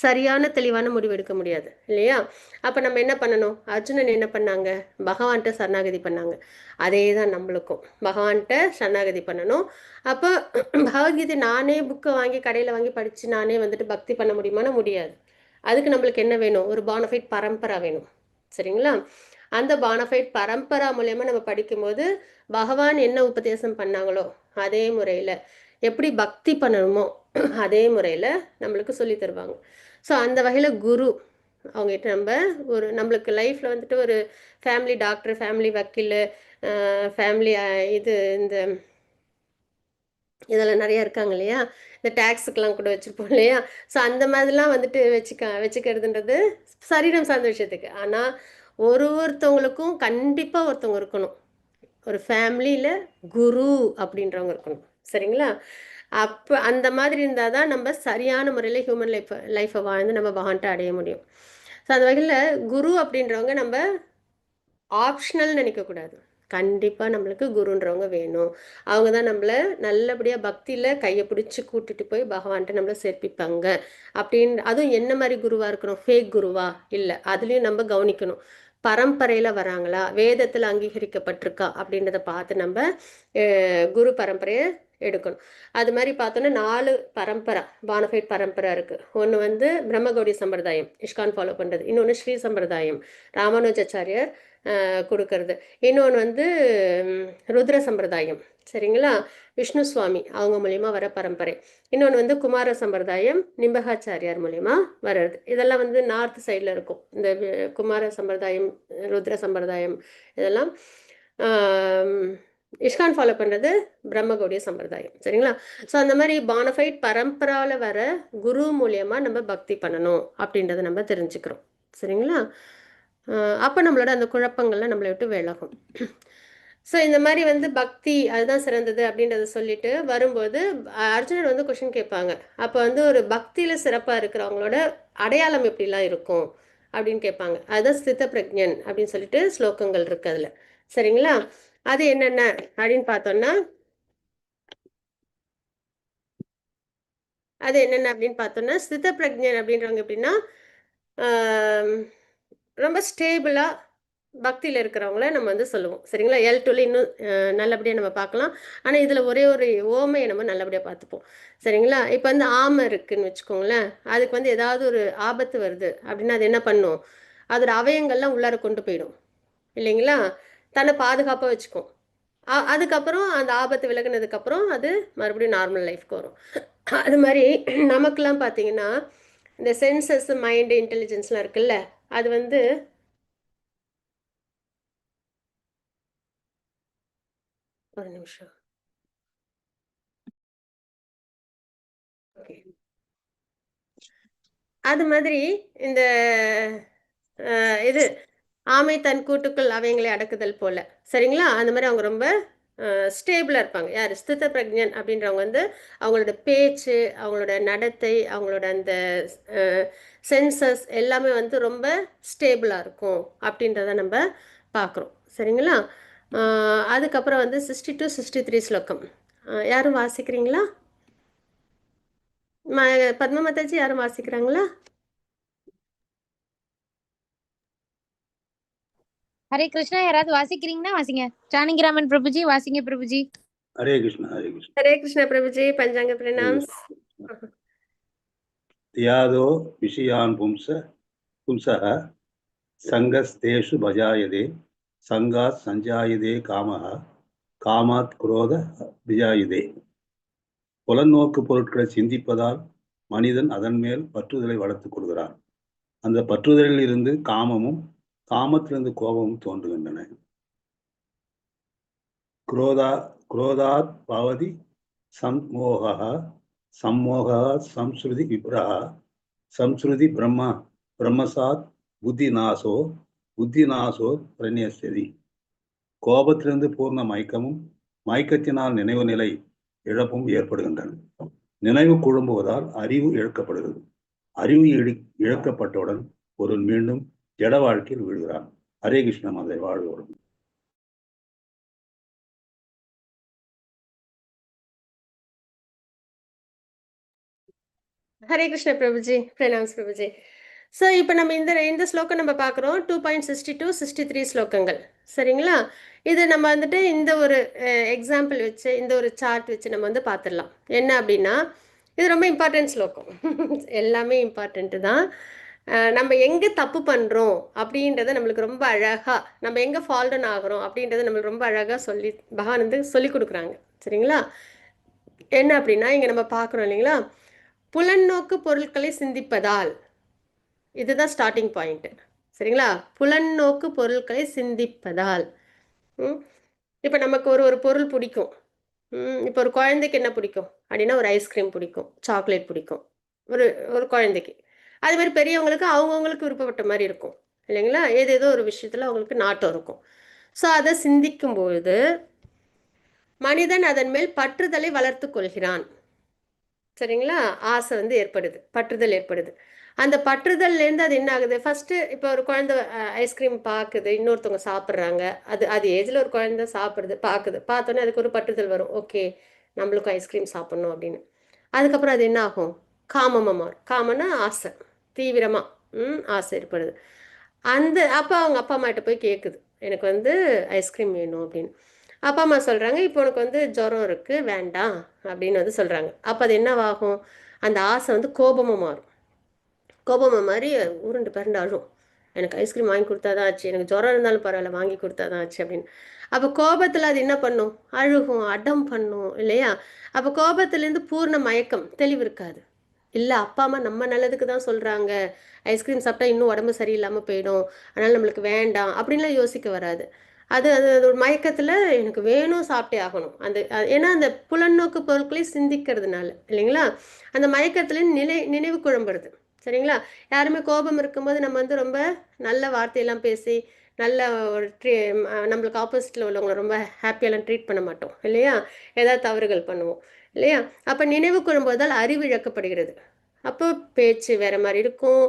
சரியான தெளிவான முடிவு எடுக்க முடியாது இல்லையா? அப்போ நம்ம என்ன பண்ணணும்? அர்ஜுனன் என்ன பண்ணாங்க? பகவான்கிட்ட சரணாகதி பண்ணாங்க. அதே தான் நம்மளுக்கும் பகவான்கிட்ட சரணாகதி பண்ணணும். அப்போ பகவத்கீதை நானே புக்கை வாங்கி கடையில் வாங்கி படித்து நானே வந்துட்டு பக்தி பண்ண முடியுமானா முடியாது. அதுக்கு நம்மளுக்கு என்ன வேணும்? ஒரு பானஃபைட் பரம்பரா வேணும். சரிங்களா? அந்த பானஃபைட் பரம்பரா மூலயமா நம்ம படிக்கும்போது பகவான் என்ன உபதேசம் பண்ணாங்களோ அதே முறையில் எப்படி பக்தி பண்ணணுமோ அதே முறையில் நம்மளுக்கு சொல்லி தருவாங்க. ஸோ அந்த வகையில் குரு அவங்ககிட்ட நம்ம ஒரு நம்மளுக்கு லைஃப்பில் வந்துட்டு ஒரு ஃபேமிலி டாக்டர், ஃபேமிலி வக்கீல், ஃபேமிலி இது இந்த இதெல்லாம் நிறைய இருக்காங்க இல்லையா? இந்த டேக்ஸுக்கெல்லாம் கூட வச்சுருப்போம் இல்லையா? ஸோ அந்த மாதிரிலாம் வந்துட்டு வச்சுக்கிறதுன்றது சரீரம் சார்ந்த விஷயத்துக்கு. ஆனால் ஒருத்தவங்களுக்கும் கண்டிப்பாக ஒருத்தவங்க இருக்கணும். ஒரு ஃபேமிலியில் குரு அப்படின்றவங்க இருக்கணும். சரிங்களா? அப்போ அந்த மாதிரி இருந்தால் தான் நம்ம சரியான முறையில் ஹியூமன் லைஃப்பை வாழ்ந்து நம்ம பகவான்கிட்ட அடைய முடியும். ஸோ அந்த வகையில் குரு அப்படின்றவங்க நம்ம ஆப்ஷனல் நினைக்கக்கூடாது. கண்டிப்பாக நம்மளுக்கு குருன்றவங்க வேணும். அவங்க தான் நம்மளை நல்லபடியாக பக்தியில் கையை பிடிச்சி கூட்டிட்டு போய் பகவான்கிட்ட நம்மளை சேர்ப்பிப்பாங்க. அப்படின்னு அதுவும் என்ன மாதிரி குருவாக இருக்கணும்? ஃபேக் குருவா? இல்லை, அதுலேயும் நம்ம கவனிக்கணும். பரம்பரையில் வராங்களா, வேதத்தில் அங்கீகரிக்கப்பட்டிருக்கா அப்படின்றத பார்த்து நம்ம குரு பரம்பரையை எடுக்கணும். அது மாதிரி பார்த்தோன்னா 4 பரம்பரை பானஃபைட் பரம்பரை இருக்குது. ஒன்று வந்து பிரம்மகௌடி சம்பிரதாயம், இஸ்கான் ஃபாலோ பண்ணுறது. இன்னொன்று ஸ்ரீ சம்பிரதாயம், ராமானுஜாச்சாரியர் கொடுக்கறது. இன்னொன்று வந்து ருத்ர சம்பிரதாயம், சரிங்களா, விஷ்ணு சுவாமி அவங்க மூலியமாக வர பரம்பரை. இன்னொன்று வந்து குமார சம்பிரதாயம், நிம்பகாச்சாரியார் மூலியமா வர்றது. இதெல்லாம் வந்து நார்த் சைடில் இருக்கும். இந்த குமார சம்பிரதாயம், ருத்ர சம்பிரதாயம் இதெல்லாம். இஸ்கான் ஃபாலோ பண்ணுறது பிரம்மகௌடிய சம்பிரதாயம். சரிங்களா? ஸோ அந்த மாதிரி பானஃபைட் பரம்பராவில் வர குரு மூலியமாக நம்ம பக்தி பண்ணணும் அப்படின்றத நம்ம தெரிஞ்சுக்கிறோம். சரிங்களா? அப்போ நம்மளோட அந்த குழப்பங்கள்லாம் நம்மளை விட்டு விலகும். ஸோ இந்த மாதிரி வந்து பக்தி அதுதான் சிறந்தது அப்படின்றத சொல்லிட்டு வரும்போது அர்ஜுனன் வந்து கொஷின் கேட்பாங்க. அப்போ வந்து ஒரு பக்தியில் சிறப்பாக இருக்கிறவங்களோட அடையாளம் எப்படிலாம் இருக்கும் அப்படின்னு கேட்பாங்க. அதுதான் ஸ்தித பிரஜ்ஞன் அப்படின்னு சொல்லிட்டு ஸ்லோகங்கள் இருக்கு அதில். சரிங்களா? அது என்னென்ன அப்படின்னு பார்த்தோம்னா, அது என்னென்ன அப்படின்னு பார்த்தோம்னா, ஸ்தித பிரஜ்ஞன் அப்படின்றவங்க எப்படின்னா ரொம்ப ஸ்டேபிளாக பக்தியில் இருக்கிறவங்கள நம்ம வந்து சொல்லுவோம். சரிங்களா? L2ல இன்னும் நல்லபடியாக நம்ம பார்க்கலாம். ஆனால் இதில் ஒரே ஒரு ஓமையை நம்ம நல்லபடியாக பார்த்துப்போம். சரிங்களா? இப்போ வந்து ஆமை இருக்குன்னு வச்சுக்கோங்களேன். அதுக்கு வந்து ஏதாவது ஒரு ஆபத்து வருது அப்படின்னா அது என்ன பண்ணும்? அதோட அவயங்கள்லாம் உள்ளார கொண்டு போயிடும் இல்லைங்களா? தன்னை பாதுகாப்பாக வச்சுக்கும். அதுக்கப்புறம் அந்த ஆபத்து விலகினதுக்கப்புறம் அது மறுபடியும் நார்மல் லைஃப்க்கு வரும். அது மாதிரி நமக்கெல்லாம் பார்த்தீங்கன்னா இந்த சென்சஸ், மைண்டு, இன்டெலிஜென்ஸ்லாம் இருக்குல்ல, அது வந்து ஒரு நிமிஷம். ஓகே. அது மாதிரி இந்த இது ஆமை தன் கூட்டுக்குள் அவைங்களை அடக்குதல் போல. சரிங்களா? அந்த மாதிரி அவங்க ரொம்ப ஸ்டேபிளாக இருப்பாங்க. யார்? ஸ்தித பிரஜ்ஞன் அப்படின்றவங்க வந்து அவங்களோட பேச்சு, அவங்களோட நடத்தை, அவங்களோட அந்த சென்சஸ் எல்லாமே வந்து ரொம்ப ஸ்டேபிளாக இருக்கும் அப்படின்றத நம்ம பார்க்குறோம். சரிங்களா? அதுக்கப்புறம் வந்து 62, 63 ஸ்லோகம் யாரும் வாசிக்கிறீங்களா? பத்மா மாதாஜி யாரும் வாசிக்கிறாங்களா? ஹரே கிருஷ்ணா. யாராவது வாசிக்கிறீங்கன்னா வாசிங்க. ஜானகிராமன் பிரபுஜி வாசிங்க பிரபுஜி. हरे कृष्ण हरे कृष्ण। हरे कृष्ण प्रभुजी, पंचांग प्रणाम्स। त्यादो विषयान् पुंसः संगस्तेषु भजायते संगात् संजायते कामः कामात् क्रोध விஜாயுதே. புலநோக்கு பொருட்களை சிந்திப்பதால் மனிதன் அதன் மேல் பற்றுதலை வளர்த்துக் கொள்கிறான். அந்த பற்றுதலில் இருந்து காமமும் காமத்திலிருந்து கோபமும் தோன்றுகின்றன. குரோதாத் பவதி சம்மோகः சம்மோகः சம்ஸ்ருதி விப்ரஹ சம்ஸ்ருதி பிரம்மசாத் புத்திநாசோ புத்திநாசோ பிரண்யஸ்யதி. கோபத்திலிருந்து பூர்ண மயக்கமும் மயக்கத்தினால் நினைவு நிலை இழப்பும் ஏற்படுகின்றன. நினைவு குழம்புவதால் அறிவு இழக்கப்படுகிறது. அறிவு இழக்கப்பட்டவுடன் ஒரு மீண்டும் ஜட வாழ்க்கையில் விழுகிறான். ஹரே கிருஷ்ணம். அதை வாழ்வோடும். ஹரே கிருஷ்ண பிரபுஜி, பிரணாம்ஸ் பிரபுஜி. ஸோ இப்போ நம்ம இந்த ஸ்லோகம் நம்ம பார்க்குறோம் 2.62 63 ஸ்லோகங்கள், சரிங்களா? இது நம்ம வந்துட்டு இந்த ஒரு எக்ஸாம்பிள் வச்சு, இந்த ஒரு சார்ட் வச்சு நம்ம வந்து பார்த்துடலாம். என்ன அப்படின்னா, இது ரொம்ப இம்பார்ட்டன்ட் ஸ்லோகம். எல்லாமே இம்பார்ட்டண்ட்டு தான். நம்ம எங்கே தப்பு பண்ணுறோம் அப்படின்றத நம்மளுக்கு ரொம்ப அழகாக, நம்ம எங்கே ஃபால்டன் ஆகிறோம் அப்படின்றத நம்மளுக்கு ரொம்ப அழகாக பகவான் வந்து சொல்லி கொடுக்குறாங்க, சரிங்களா? என்ன அப்படின்னா, இங்கே நம்ம பார்க்குறோம் இல்லைங்களா, புலன்னோக்கு பொருட்களை சிந்திப்பதால், இதுதான் ஸ்டார்டிங் பாயிண்ட், சரிங்களா? புலன்னோக்கு பொருட்களை சிந்திப்பதால். இப்போ நமக்கு ஒரு பொருள் பிடிக்கும். இப்போ ஒரு குழந்தைக்கு என்ன பிடிக்கும் அப்படின்னா, ஒரு ஐஸ்கிரீம் பிடிக்கும், சாக்லேட் பிடிக்கும் ஒரு குழந்தைக்கு. அது மாதிரி பெரியவங்களுக்கு அவங்கவுங்களுக்கு விருப்பப்பட்ட மாதிரி இருக்கும் இல்லைங்களா? ஏதேதோ ஒரு விஷயத்தில் அவங்களுக்கு நாட்டம் இருக்கும். ஸோ அதை சிந்திக்கும்பொழுது மனிதன் அதன் மேல் பற்றுதலை வளர்த்து கொள்கிறான், சரிங்களா? ஆசை வந்து ஏற்படுது, பற்றுதல் ஏற்படுது. அந்த பற்றுதல்லேருந்து அது என்ன ஆகுது, ஃபஸ்ட்டு இப்போ ஒரு குழந்தை ஐஸ்கிரீம் பார்க்குது, இன்னொருத்தவங்க சாப்பிட்றாங்க, அது ஏஜில் ஒரு குழந்தை சாப்பிடுது, பார்த்தோன்னே அதுக்கு ஒரு பற்றுதல் வரும், ஓகே நம்மளுக்கும் ஐஸ்கிரீம் சாப்பிட்ணும் அப்படின்னு. அதுக்கப்புறம் அது என்ன ஆகும், காமமாக மாறும். காமன்னா ஆசை, தீவிரமாக ஆசை ஏற்படுது. அப்போ அவங்க அப்பா அம்மாட்ட போய் கேட்குது, எனக்கு வந்து ஐஸ்கிரீம் வேணும் அப்படின்னு. அப்பா அம்மா சொல்கிறாங்க, இப்போ உனக்கு வந்து ஜுரம் இருக்குது, வேண்டாம் அப்படின்னு வந்து சொல்கிறாங்க. அப்போ அது என்னவாகும், அந்த ஆசை வந்து கோபமாக மாறும். கோபமாக மாதிரி உருண்டு பரண்டு அழும், எனக்கு ஐஸ்கிரீம் வாங்கி கொடுத்தா தான் ஆச்சு, எனக்கு ஜுரம் இருந்தாலும் பரவாயில்ல வாங்கி கொடுத்தா தான் ஆச்சு அப்படின்னு. அப்போ கோபத்தில் அது என்ன பண்ணும், அழுகும், அடம் பண்ணும் இல்லையா? அப்போ கோபத்துலேருந்து பூர்ண மயக்கம், தெளிவு இருக்காது. இல்லை அப்பா அம்மா நம்ம நல்லதுக்கு தான் சொல்கிறாங்க, ஐஸ்கிரீம் சாப்பிட்டா இன்னும் உடம்பு சரியில்லாமல் போயிடும், அதனால் நம்மளுக்கு வேண்டாம் அப்படின்லாம் யோசிக்க வராது. அது ஒரு மயக்கத்தில் எனக்கு வேணும், சாப்பிட்டே ஆகணும். ஏன்னா அந்த புலநோக்கு பொருட்களை சிந்திக்கிறதுனால இல்லைங்களா, அந்த மயக்கத்துலேருந்து நினைவு குழம்புறது, சரிங்களா? யாருமே கோபம் இருக்கும்போது நம்ம வந்து ரொம்ப நல்ல வார்த்தையெல்லாம் பேசி நல்ல ஒரு நம்மளுக்கு ஆப்போசிட்டில் உள்ளவங்களை ரொம்ப ஹாப்பியெல்லாம் ட்ரீட் பண்ண மாட்டோம் இல்லையா? ஏதாவது தவறுகள் பண்ணுவோம் இல்லையா? அப்போ நினைவு குழம்புவதால் அறிவு இழக்கப்படுகிறது. அப்போ பேச்சு வேறு மாதிரி இருக்கும்,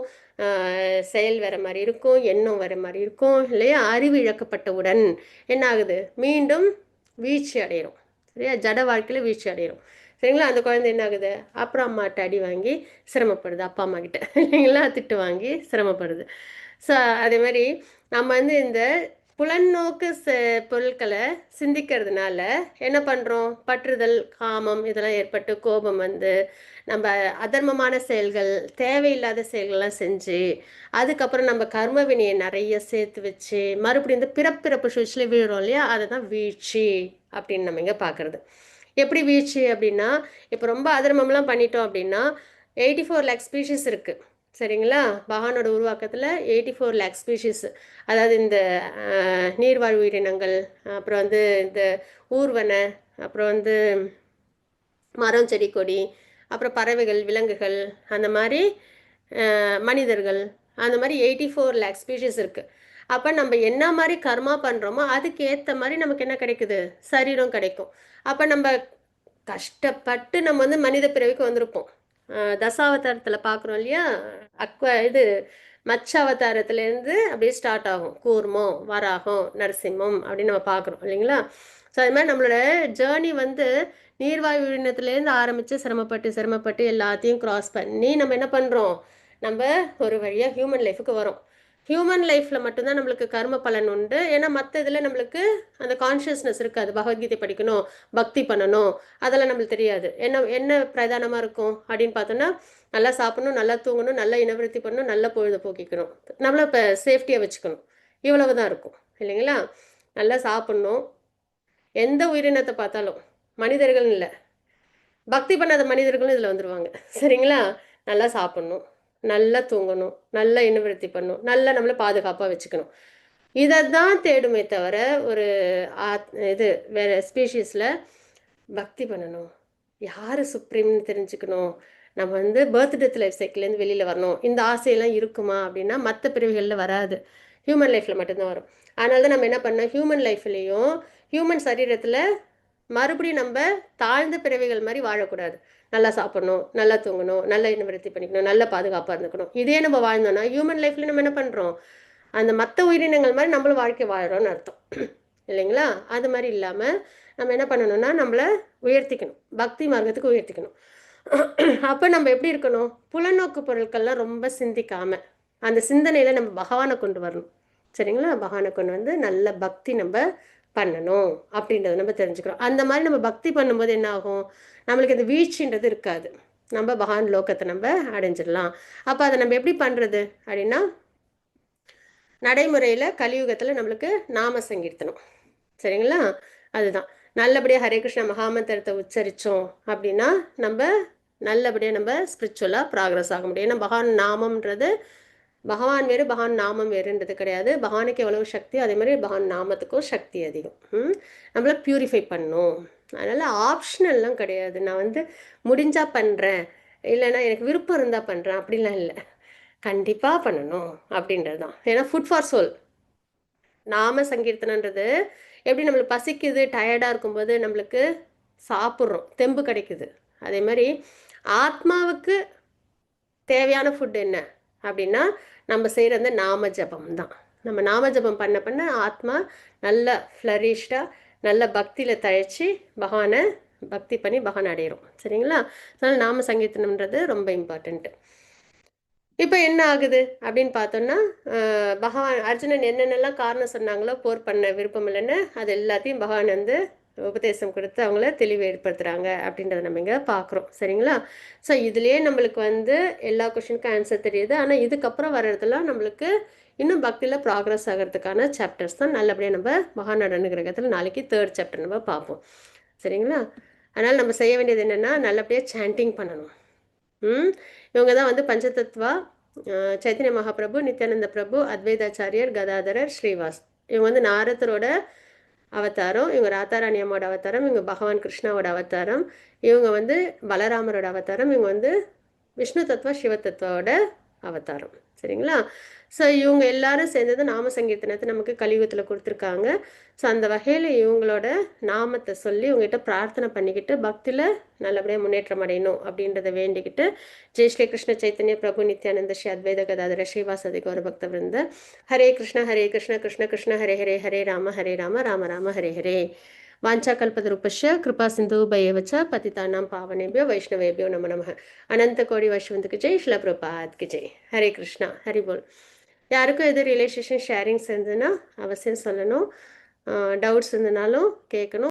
செயல் வேறு மாதிரி இருக்கும், எண்ணம் வேறு மாதிரி இருக்கும் இல்லையா? அறிவு இழக்கப்பட்டவுடன் என்ன ஆகுது, மீண்டும் வீழ்ச்சி அடைகிறோம், சரியா? ஜட வாழ்க்கையில் வீழ்ச்சி அடைகிறோம், சரிங்களா? அந்த குழந்தை என்ன ஆகுது, அப்புறம் அம்மாட்ட அடி வாங்கி சிரமப்படுது, அப்பா அம்மா கிட்ட இல்லைங்களா, திட்டு வாங்கி சிரமப்படுது. ஸோ அதே மாதிரி நம்ம வந்து இந்த புலநோக்கு பொருட்களை சிந்திக்கிறதுனால என்ன பண்ணுறோம், பற்றுதல், காமம் இதெல்லாம் ஏற்பட்டு கோபம் வந்து நம்ம அதர்மமான செயல்கள், தேவையில்லாத செயல்கள்லாம் செஞ்சு அதுக்கப்புறம் நம்ம கர்ம வினையை நிறைய சேர்த்து வச்சு மறுபடியும் இந்த பிறப்பிறப்பு சுழற்சியில் வீழுறோம் இல்லையா? அதை தான் வீழ்ச்சி அப்படின்னு நம்ம இங்கே பார்க்குறது. எப்படி வீழ்ச்சி அப்படின்னா, இப்போ ரொம்ப அதர்மம்லாம் பண்ணிட்டோம் அப்படின்னா 84 lakh ஸ்பீஷீஸ் இருக்குது, சரிங்களா? பகவானோட உருவாக்கத்தில் 84 lakh ஸ்பீஷீஸ், அதாவது இந்த நீர்வாழ் உயிரினங்கள், அப்புறம் வந்து இந்த ஊர்வன, அப்புறம் வந்து மரம் செடி கொடி, அப்புறம் பறவைகள், விலங்குகள், அந்த மாதிரி மனிதர்கள், அந்த மாதிரி 84 lakh ஸ்பீஷீஸ் இருக்குது. அப்போ நம்ம என்ன மாதிரி கர்மா பண்ணுறோமோ அதுக்கு ஏற்ற மாதிரி நமக்கு என்ன கிடைக்குது, சரீரம் கிடைக்கும். அப்போ நம்ம கஷ்டப்பட்டு நம்ம வந்து மனித பிறவிக்கு வந்திருப்போம். தசாவதாரத்தில் பார்க்குறோம் இல்லையா, மச்ச அவதாரத்துலேருந்து அப்படியே ஸ்டார்ட் ஆகும், கூர்மம், வராகம், நரசிம்மம் அப்படின்னு நம்ம பார்க்குறோம் இல்லைங்களா? ஸோ அது மாதிரி நம்மளோட ஜேர்னி வந்து நீர்வாயு உயிரினத்துலேருந்து ஆரம்பித்து சிரமப்பட்டு எல்லாத்தையும் க்ராஸ் பண்ணி நம்ம என்ன பண்ணுறோம், நம்ம ஒரு வழியாக ஹியூமன் லைஃபுக்கு வரோம். ஹியூமன் லைஃப்பில் மட்டும்தான் நம்மளுக்கு கர்ம பலன் உண்டு. ஏன்னா மற்ற இதில் நம்மளுக்கு அந்த கான்ஷியஸ்னஸ் இருக்காது. பகவத்கீதை படிக்கணும், பக்தி பண்ணணும், அதெல்லாம் நம்மளுக்கு தெரியாது. என்ன என்ன பிரதானமாக இருக்கும் அப்படின்னு பார்த்தோன்னா, நல்லா சாப்பிடணும், நல்லா தூங்கணும், நல்லா இனவிருத்தி பண்ணணும், நல்லா பொழுது போக்கிக்கணும், நம்மளை இப்போ சேஃப்டியாக வச்சுக்கணும், இவ்வளவு தான் இருக்கும் இல்லைங்களா? நல்லா சாப்பிட்ணும். எந்த உயிரினத்தை பார்த்தாலும், மனிதர்கள் இல்லை, பக்தி பண்ணாத மனிதர்களும் இதில் வந்துடுவாங்க. சரிங்களா? நல்லா சாப்பிட்ணும், நல்லா தூங்கணும், நல்லா இனவிருத்தி பண்ணணும், நல்லா நம்மளை பாதுகாப்பாக வச்சுக்கணும். இதை தான் தேடுமே தவிர ஒரு இது வேறு ஸ்பீஷீஸில் பக்தி பண்ணணும், யார் சுப்ரீம்னு தெரிஞ்சுக்கணும், நம்ம வந்து பர்த் டெத் லைஃப் சைக்கிள்லேருந்து வெளியில் வரணும், இந்த ஆசையெல்லாம் இருக்குமா அப்படின்னா மற்ற பிரிவுகளில் வராது, ஹியூமன் லைஃப்பில் மட்டும்தான் வரும். அதனால தான் நம்ம என்ன பண்ணோம், ஹியூமன் லைஃப்லேயும் ஹியூமன் சரீரத்தில் மறுபடியும் நம்ம தாழ்ந்த பிறவிகள் மாதிரி வாழக்கூடாது. நல்லா சாப்பிடணும், நல்லா தூங்கணும், நல்லா இனவிருத்தி பண்ணிக்கணும், நல்ல பாதுகாப்பாக இருந்துக்கணும். இதே நம்ம வாழ்ந்தோம்னா ஹியூமன் லைஃப்ல நம்ம என்ன பண்ணுறோம், அந்த மற்ற உயிரினங்கள் மாதிரி நம்மளும் வாழ்க்கை வாழறோம்னு அர்த்தம் இல்லைங்களா? அது மாதிரி இல்லாமல் நம்ம என்ன பண்ணணும்னா நம்மளை உயர்த்திக்கணும், பக்தி மார்க்கத்துக்கு உயர்த்திக்கணும். அப்போ நம்ம எப்படி இருக்கணும், புலநோக்கு பொருட்கள்லாம் ரொம்ப சிந்திக்காமல் அந்த சிந்தனையில் நம்ம பகவானை கொண்டு வரணும். சரிங்களா? பகவானை கொண்டு வந்து நல்ல பக்தி நம்ம பண்ணணும் அப்படின்றத நம்ம தெரிஞ்சுக்கிறோம். அந்த மாதிரி நம்ம பக்தி பண்ணும்போது என்ன ஆகும், நம்மளுக்கு இந்த வீழ்ச்சின்றது இருக்காது, நம்ம பகவான் லோகத்தை நம்ம அடைஞ்சிடலாம். அப்போ அதை நம்ம எப்படி பண்ணுறது அப்படின்னா, நடைமுறையில் கலியுகத்தில் நம்மளுக்கு நாம சங்கீர்த்தனம். சரிங்களா? அதுதான் நல்லபடியாக ஹரே கிருஷ்ண மகாமந்திரத்தை உச்சரித்தோம் அப்படின்னா நம்ம நல்லபடியாக நம்ம ஸ்பிரிச்சுவலாக ப்ராக்ரஸ் ஆக முடியும். ஏன்னா பகவான் நாமம்ன்றது, பகவான் வேறு பகவான் நாமம் வேறுன்றது கிடையாது. பகவானுக்கு எவ்வளவு சக்தி, அதே மாதிரி பகவான் நாமத்துக்கும் சக்தி அதிகம். நம்மளை பியூரிஃபை பண்ணும். அதனால் ஆப்ஷனல்லாம் கிடையாது, நான் வந்து முடிஞ்சால் பண்ணுறேன், இல்லைன்னா எனக்கு விருப்பம் இருந்தால் பண்ணுறேன் அப்படிலாம் இல்லை, கண்டிப்பாக பண்ணணும் அப்படின்றது தான். ஏன்னா ஃபுட் ஃபார் சோல், நாம சங்கீர்த்தனன்றது எப்படி நம்மளுக்கு பசிக்குது, டயர்டாக இருக்கும்போது நம்மளுக்கு சாப்பிட்றோம், தெம்பு கிடைக்குது, அதே மாதிரி ஆத்மாவுக்கு தேவையான ஃபுட் என்ன அப்படின்னா நம்ம செய்கிற அந்த நாம ஜபம் தான். நம்ம நாம ஜபம் பண்ண பண்ண ஆத்மா நல்ல ஃப்ளரிஷ்டாக நல்ல பக்தியில் தழைச்சி பகவானை பக்தி பண்ணி பகவான் அடையிறோம். சரிங்களா? அதனால் நாம சங்கீர்த்தனம்ன்றது ரொம்ப இம்பார்ட்டண்ட்டு. இப்போ என்ன ஆகுது அப்படின்னு பார்த்தோம்னா, பகவான் அர்ஜுனன் என்னென்னலாம் காரணம் சொன்னாங்களோ போர் பண்ண விருப்பம் இல்லைன்னு அது எல்லாத்தையும் பகவான் வந்து உபதேசம் கொடுத்து அவங்கள தெளிவு ஏற்படுத்துகிறாங்க அப்படின்றத நம்ம இங்கே பார்க்குறோம். சரிங்களா? ஸோ இதுலேயே நம்மளுக்கு வந்து எல்லா கொஷினுக்கும் ஆன்சர் தெரியுது. ஆனால் இதுக்கப்புறம் வர்றதுலாம் நம்மளுக்கு இன்னும் பக்தியில் ப்ராக்ரஸ் ஆகிறதுக்கான சாப்டர்ஸ் தான். நல்லபடியாக நம்ம மகாநாடு அனுகிரகத்தில் நாளைக்கு 3rd சாப்டர் நம்ம பார்ப்போம். சரிங்களா? அதனால் நம்ம செய்ய வேண்டியது என்னென்னா நல்லபடியாக சாண்டிங் பண்ணணும். இவங்க தான் வந்து பஞ்சதத்வா, சைத்தன்ய மகாபிரபு, நித்யானந்த பிரபு, அத்வைதாச்சாரியர், கதாதரர், ஸ்ரீவாஸ். இவங்க வந்து நாரதரோட அவதாரம், இவங்க ராதாராணி அம்மாவோட அவதாரம், இவங்க பகவான் கிருஷ்ணாவோட அவதாரம், இவங்க வந்து பலராமரோட அவதாரம், இவங்க வந்து விஷ்ணு தத்துவா சிவ தத்துவாவோட அவதாரம். சரிங்களா? ஸோ இவங்க எல்லாரும் சேர்ந்தது நாம சங்கீர்த்தனத்தை நமக்கு கலியுகத்தில் கொடுத்துருக்காங்க. ஸோ அந்த வகையில் இவங்களோட நாமத்தை சொல்லி இவங்ககிட்ட பிரார்த்தனை பண்ணிக்கிட்டு பக்தியில் நல்லபடியாக முன்னேற்றம் அடையணும் அப்படின்றத வேண்டிக்கிட்டு, ஜெய் ஸ்ரீ கிருஷ்ண சைத்தன்ய பிரபு நித்யானந்த ஸ்ரீ அத்வைத கதாதர ஸ்ரீவாசதி கௌர பக்த விருந்த. ஹரே கிருஷ்ண கிருஷ்ண கிருஷ்ண ஹரே ஹரே, ஹரே ராம ராம ராம ஹரே ஹரே. வாஞ்சாகல்பதரூபஸ்ய கிருபா சிந்தூபயவச்ச பதிதானாம் பாவனேபியோ வைஷ்ணவேபியோ நம நமः. அனந்த கோடி வைஷ்ணவந்துக்கு ஜெய், ஸ்ரீல பிரபாத்க்கு ஜெய். ஹரே கிருஷ்ணா, ஹரி போல். யாருக்கும் எது ரிலேஷன் ஷேரிங்ஸ் இருந்ததுன்னா அவசியம் சொல்லணும், டவுட்ஸ் இருந்ததுனாலும் கேட்கணும்.